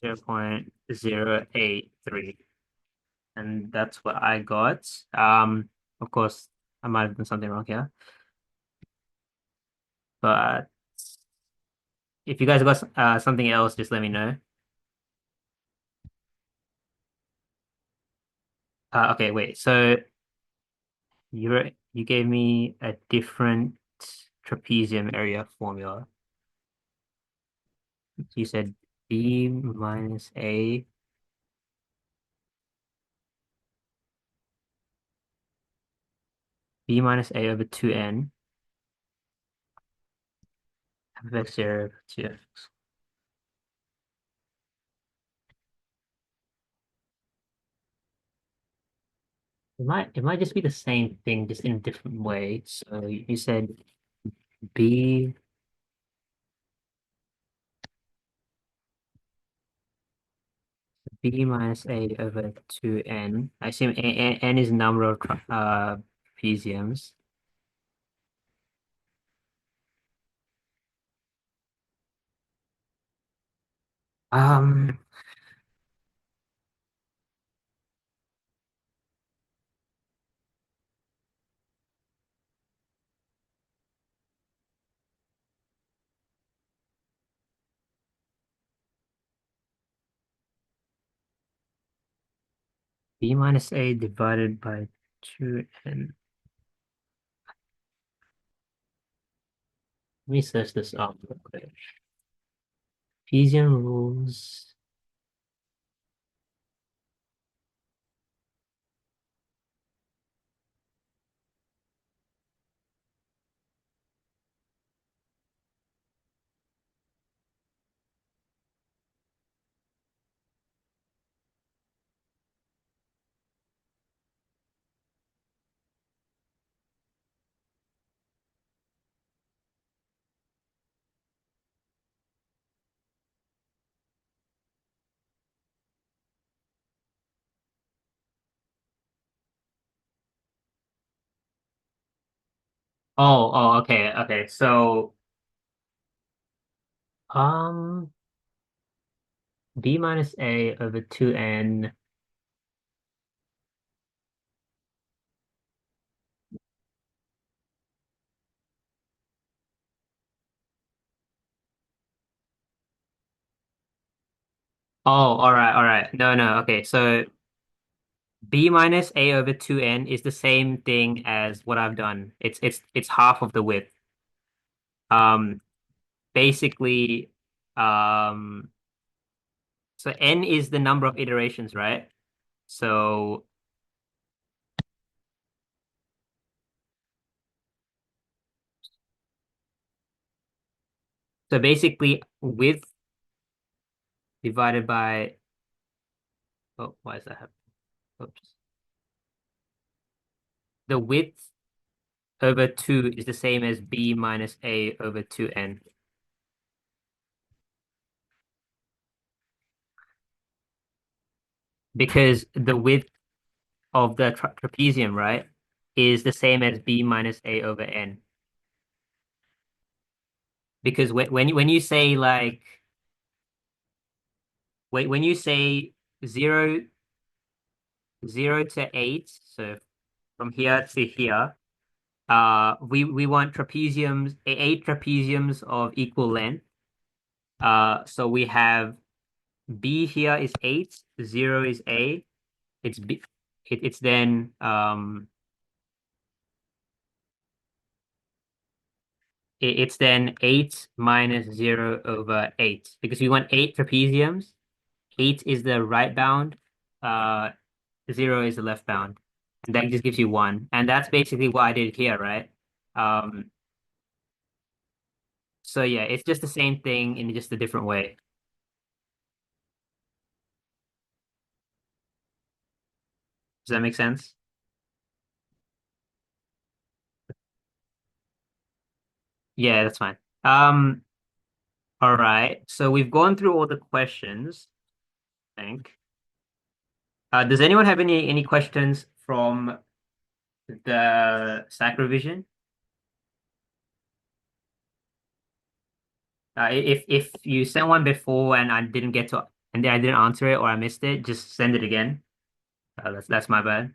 0.083. And that's what I got. Of course, I might have done something wrong here. But if you guys got something else, just let me know. Okay, wait. So you gave me a different trapezium area formula. You said B minus A. B minus A over 2n f of x0 to f. It might just be the same thing, just in a different way. So you said B B minus A over 2N. I assume N is number of trapeziums. Um, B minus A divided by 2N. Let me search this up real quick. Trapezium rules. Okay, okay. So, um, B minus A over 2N. Oh, all right, all right. No, no. Okay, so B minus A over 2N is the same thing as what I've done. It's half of the width. Um, basically, um, so N is the number of iterations, right? So so basically width divided by, oh, why is that happening? Oops. The width over 2 is the same as B minus A over 2N, because the width of the trapezium, right, is the same as B minus A over N. Because when you say like when you say zero zero to eight, so from here to here, we want trapeziums, eight trapeziums of equal length. So we have B here is 8, 0 is A. It's B, it's then it's then 8 minus 0 over 8, because we want 8 trapeziums. 8 is the right bound, 0 is the left bound. And that just gives you 1. And that's basically what I did here, right? Um, so yeah, it's just the same thing in just a different way. Does that make sense? Yeah, that's fine. All right. So we've gone through all the questions, I think. Does anyone have any questions from the SAC revision? If you sent one before and I didn't get to, and then I didn't answer it or I missed it, just send it again. That's my bad.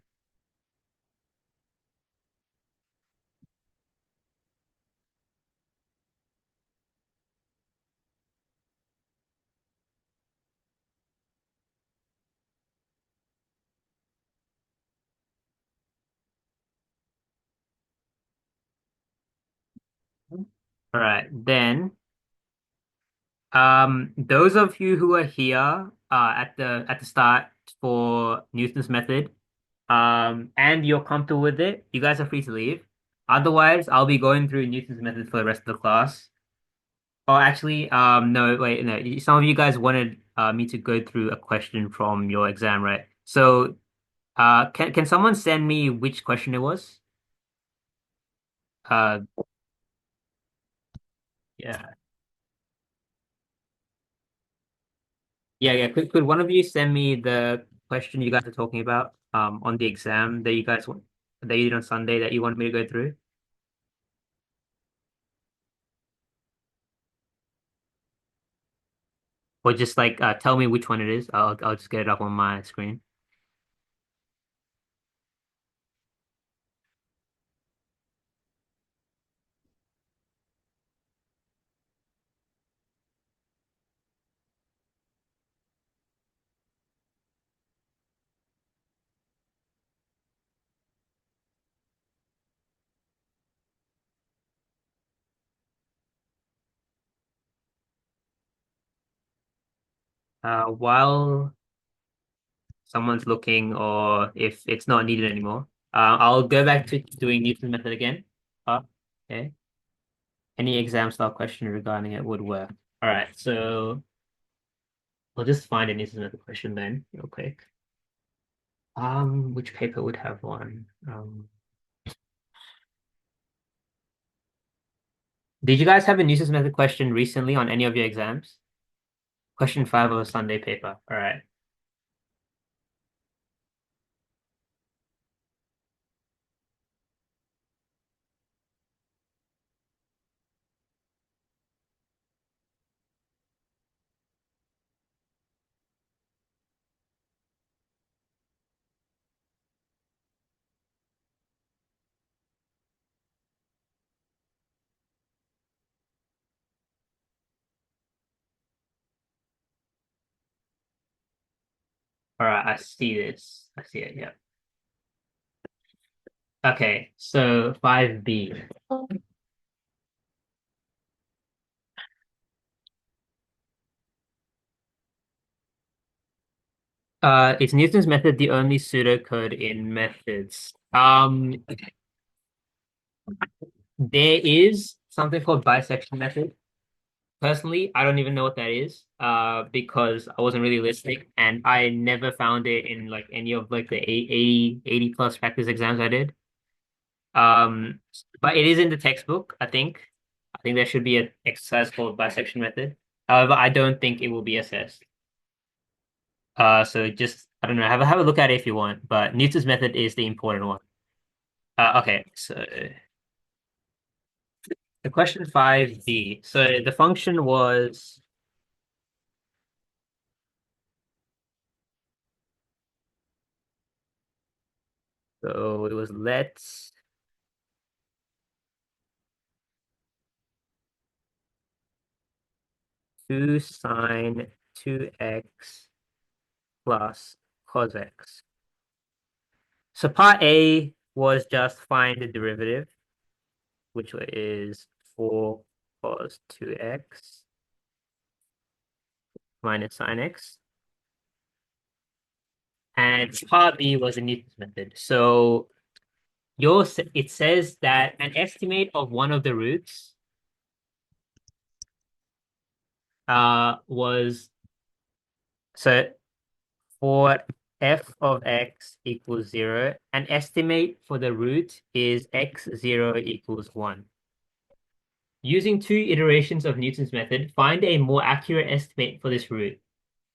All right, then those of you who are here at the start for Newton's method, and you're comfortable with it, you guys are free to leave. Otherwise, I'll be going through Newton's method for the rest of the class. Oh, actually, no, wait, no. Some of you guys wanted me to go through a question from your exam, right? So, can someone send me which question it was? Uh, yeah. Yeah. Could one of you send me the question you guys are talking about on the exam that that you did on Sunday that you want me to go through? Or just like tell me which one it is. I'll just get it up on my screen. While someone's looking or if it's not needed anymore, I'll go back to doing Newton's method again. Okay. Any exam style question regarding it would work. All right, so I'll just find a Newton's method question then, real quick. Which paper would have one? Did you guys have a Newton's method question recently on any of your exams? Question 5 of a Sunday paper. All right. All right, I see this. I see it, yeah. Okay, so 5B. Is Newton's method the only pseudocode in methods? There is something called bisection method. Personally, I don't even know what that is, because I wasn't really listening and I never found it in like any of like the 80 plus practice exams I did. Um, but it is in the textbook, I think. I think there should be an exercise called bisection method. However, I don't think it will be assessed. So just I don't know, have a look at it if you want, but Newton's method is the important one. Okay, so the question 5B. So the function was so it was let 2 sine 2x plus cos x. So part A was just find the derivative, which is 4 cos 2x minus sine x. And part B was the Newton's method. So it says that an estimate of one of the roots was so for f of x equals 0, an estimate for the root is x0 equals 1. Using 2 iterations of Newton's method, find a more accurate estimate for this root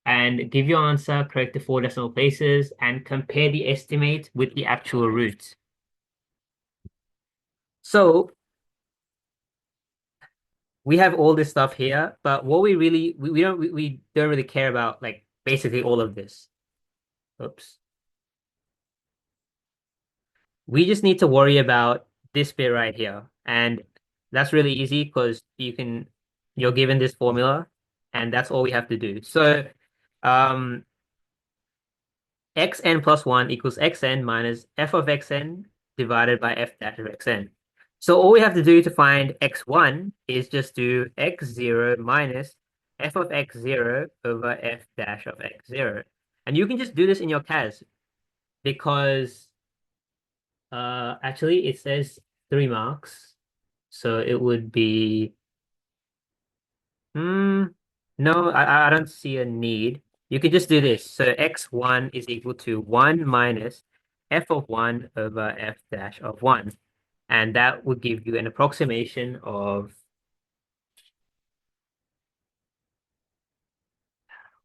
and give your answer, correct the 4 decimal places, and compare the estimate with the actual root. So we have all this stuff here, but what we don't really care about like basically all of this. Oops. We just need to worry about this bit right here. And that's really easy because you're given this formula and that's all we have to do. So um xn plus 1 equals xn minus f of xn divided by f dash of xn. So all we have to do to find x1 is just do x0 minus f of x0 over f dash of x0. And you can just do this in your CAS because actually it says 3 marks. So it would be no, I don't see a need. You can just do this. So x1 is equal to 1 minus f of 1 over f dash of 1. And that would give you an approximation of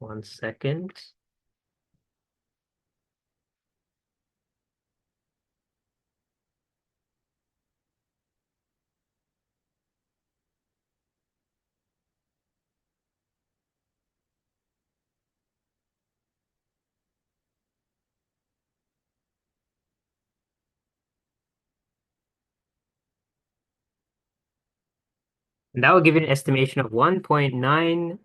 1 second. And that will give you an estimation of 1.9,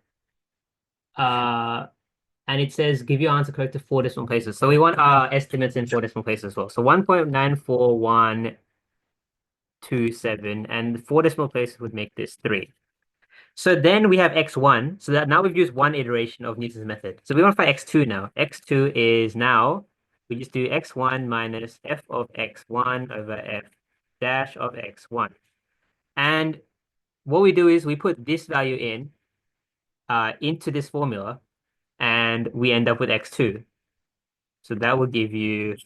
and it says give your answer correct to 4 decimal places. So we want our estimates in 4 decimal places as well. So 1.94127, and 4 decimal places would make this 3. So then we have x1. So that now we've used one iteration of Newton's method. So we want to find x2 now. X2 is now, we just do x1 minus f of x1 over f dash of x1. And what we do is we put this value in into this formula, and we end up with x2. So that will give you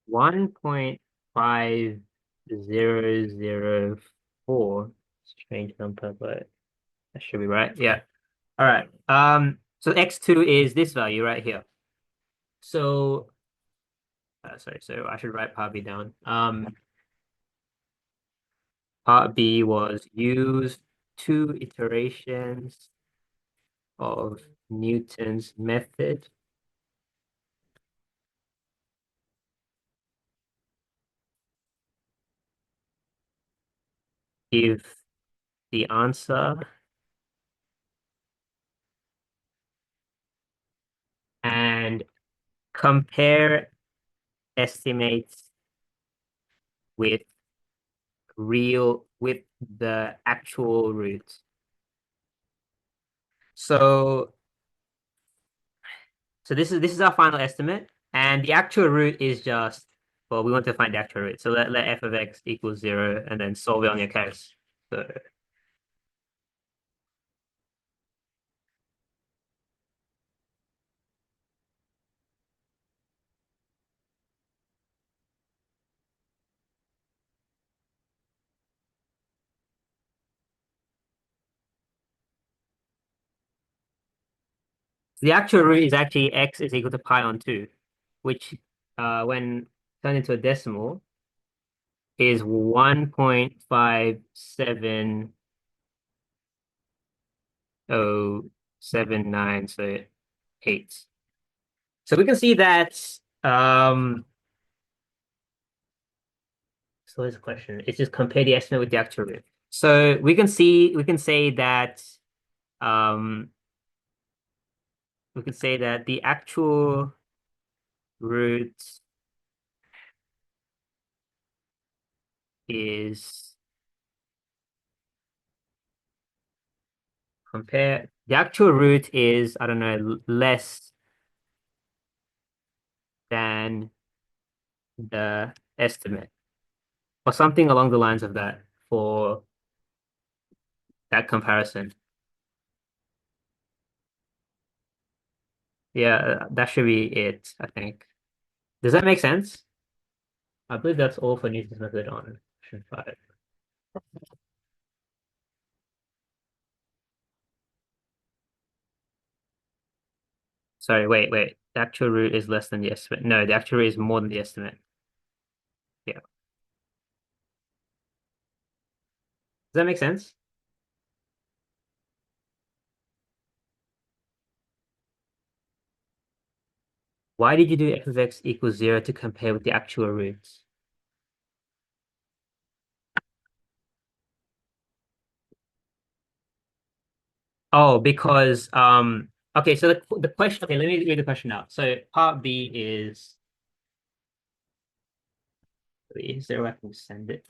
1.5004. Strange number, but that should be right. Yeah. All right. So x2 is this value right here. So sorry, so I should write part B down. Part B was use 2 iterations of Newton's method. Give the answer and compare estimates with with the actual roots. So this is our final estimate, and the actual root is just, well, we want to find the actual root. So let f of x equals 0 and then solve it on your case. So the actual root is actually x is equal to pi on 2, which when turned into a decimal is 1.57079, so 8. So we can see that so here's a question. It's just compare the estimate with the actual root. So we can say that um the actual root is the actual root is, I don't know, less than the estimate or something along the lines of that for that comparison. Yeah, that should be it, I think. Does that make sense? I believe that's all for Newton's method on question 5. Sorry, wait. The actual root is less than the estimate. No, the actual root is more than the estimate. Yeah. Does that make sense? Why did you do f of x equals 0 to compare with the actual roots? Oh, because okay, so the question, okay, let me read the question out. So part B is there a way I can send it?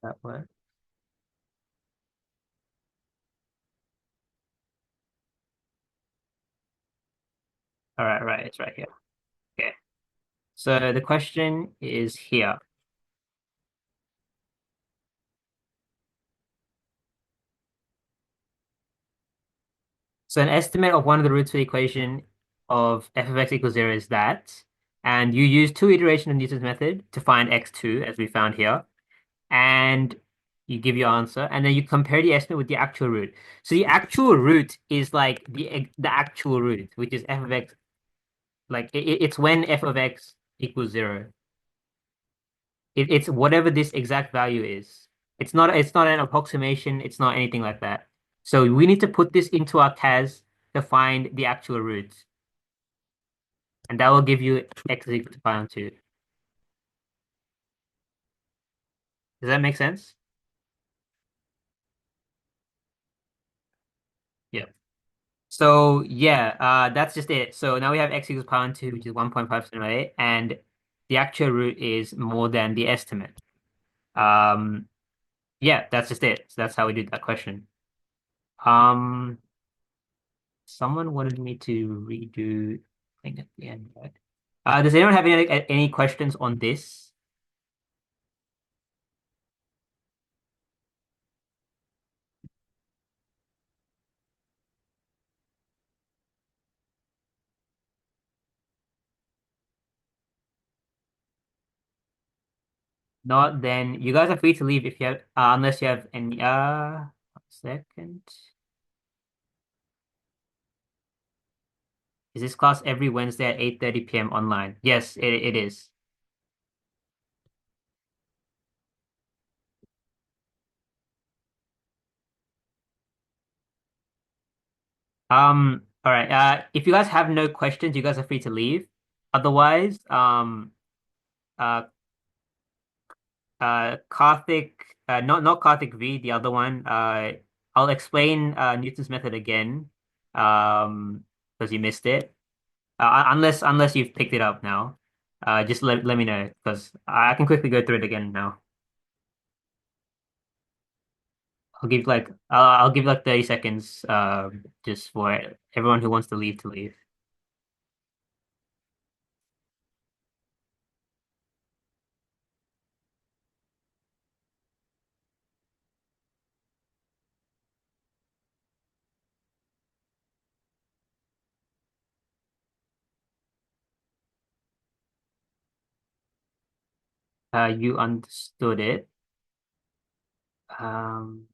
That work? All right, right. It's right here. Okay. So the question is here. So an estimate of one of the roots of the equation of f of x equals 0 is that. And you use two iterations of Newton's method to find x2, as we found here. And you give your answer. And then you compare the estimate with the actual root. So the actual root is like the actual root, which is f of x. Like it's when f of x equals 0. It's whatever this exact value is. It's not an approximation. It's not anything like that. So we need to put this into our CAS to find the actual root. And that will give you x is equal to pi on 2. Does that make sense? Yeah. So yeah, that's just it. So now we have x equals pi on 2, which is 1.578, and the actual root is more than the estimate. Um, yeah, that's just it. So that's how we did that question. Um, Someone wanted me to redo thing at the end, right? Does anyone have any questions on this? Not, then you guys are free to leave if you have, unless you have any. 1 second. Is this class every Wednesday at 8:30 p.m. online? Yes, it is. All right. If you guys have no questions, you guys are free to leave. Otherwise, uh, Karthik, not Karthik V, the other one. I'll explain Newton's method again, because you missed it. Unless you've picked it up now, just let me know because I can quickly go through it again now. I'll give like 30 seconds, just for everyone who wants to leave to leave. You understood it. Um,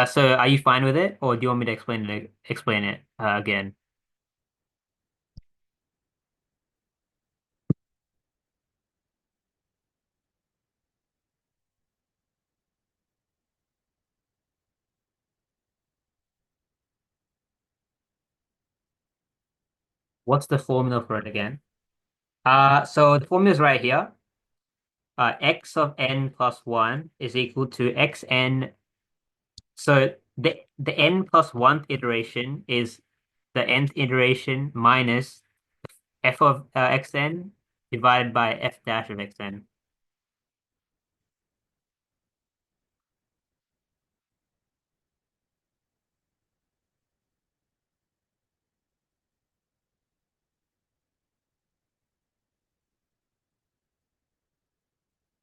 so are you fine with it, or do you want me to explain it again? What's the formula for it again? So the formula is right here. X of n plus 1 is equal to xn. So the n plus 1th iteration is the nth iteration minus f of xn divided by f dash of xn.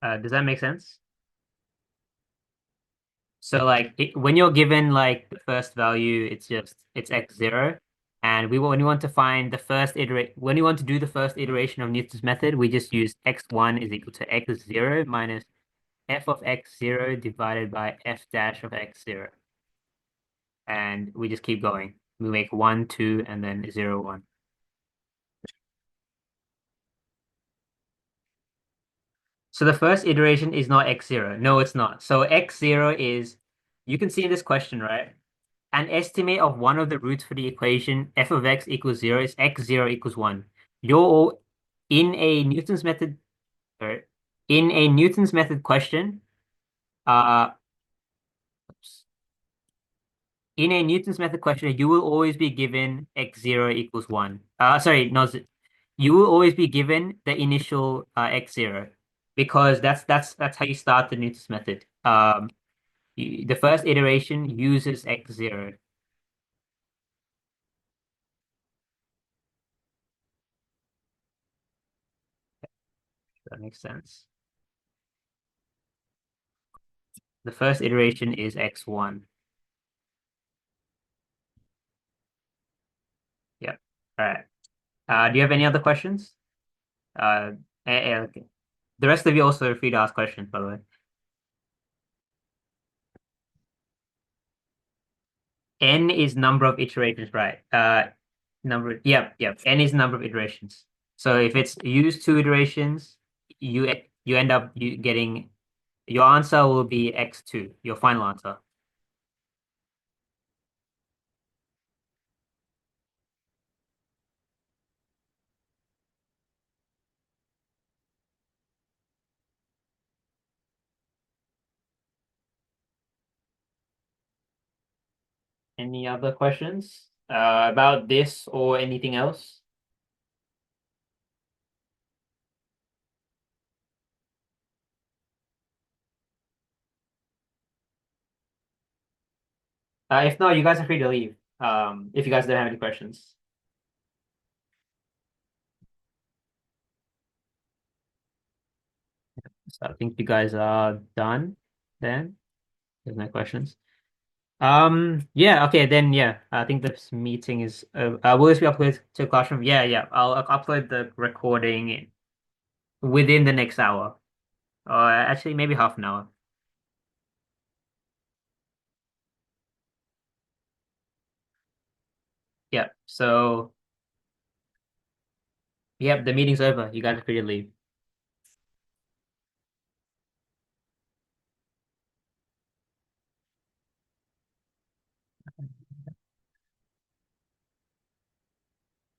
Does that make sense? So like when you're given like the first value, it's x0, and when you want to find the first iterate when you want to do the first iteration of Newton's method, we just use x1 is equal to x0 minus f of x0 divided by f dash of x0, and we just keep going. We make 1, 2, and then 0, 1. So the first iteration is not x0. No, it's not. So x0 is, you can see in this question, right? An estimate of one of the roots for the equation f of x equals 0 is x0 equals 1. You're all in a Newton's method, or in a Newton's method question, uh, in a Newton's method question, you will always be given x0 equals 1. Sorry, no, you will always be given the initial x0. because that's how you start the Newton's method. The first iteration uses x0. That makes sense. The first iteration is x1. Yep. All right. Do you have any other questions? Uh, okay. The rest of you also are free to ask questions, by the way. N is number of iterations, right? Yep. N is number of iterations. So if it's use two iterations, you end up getting your answer will be x2, your final answer. Any other questions about this or anything else? If not, you guys are free to leave. If you guys don't have any questions. So I think you guys are done then. There's no questions. Yeah, okay, then yeah, I think this meeting is will this be uploaded to Classroom? Yeah. I'll upload the recording within the next hour. Or actually maybe half an hour. Yeah. So yep, the meeting's over. You guys are free to leave.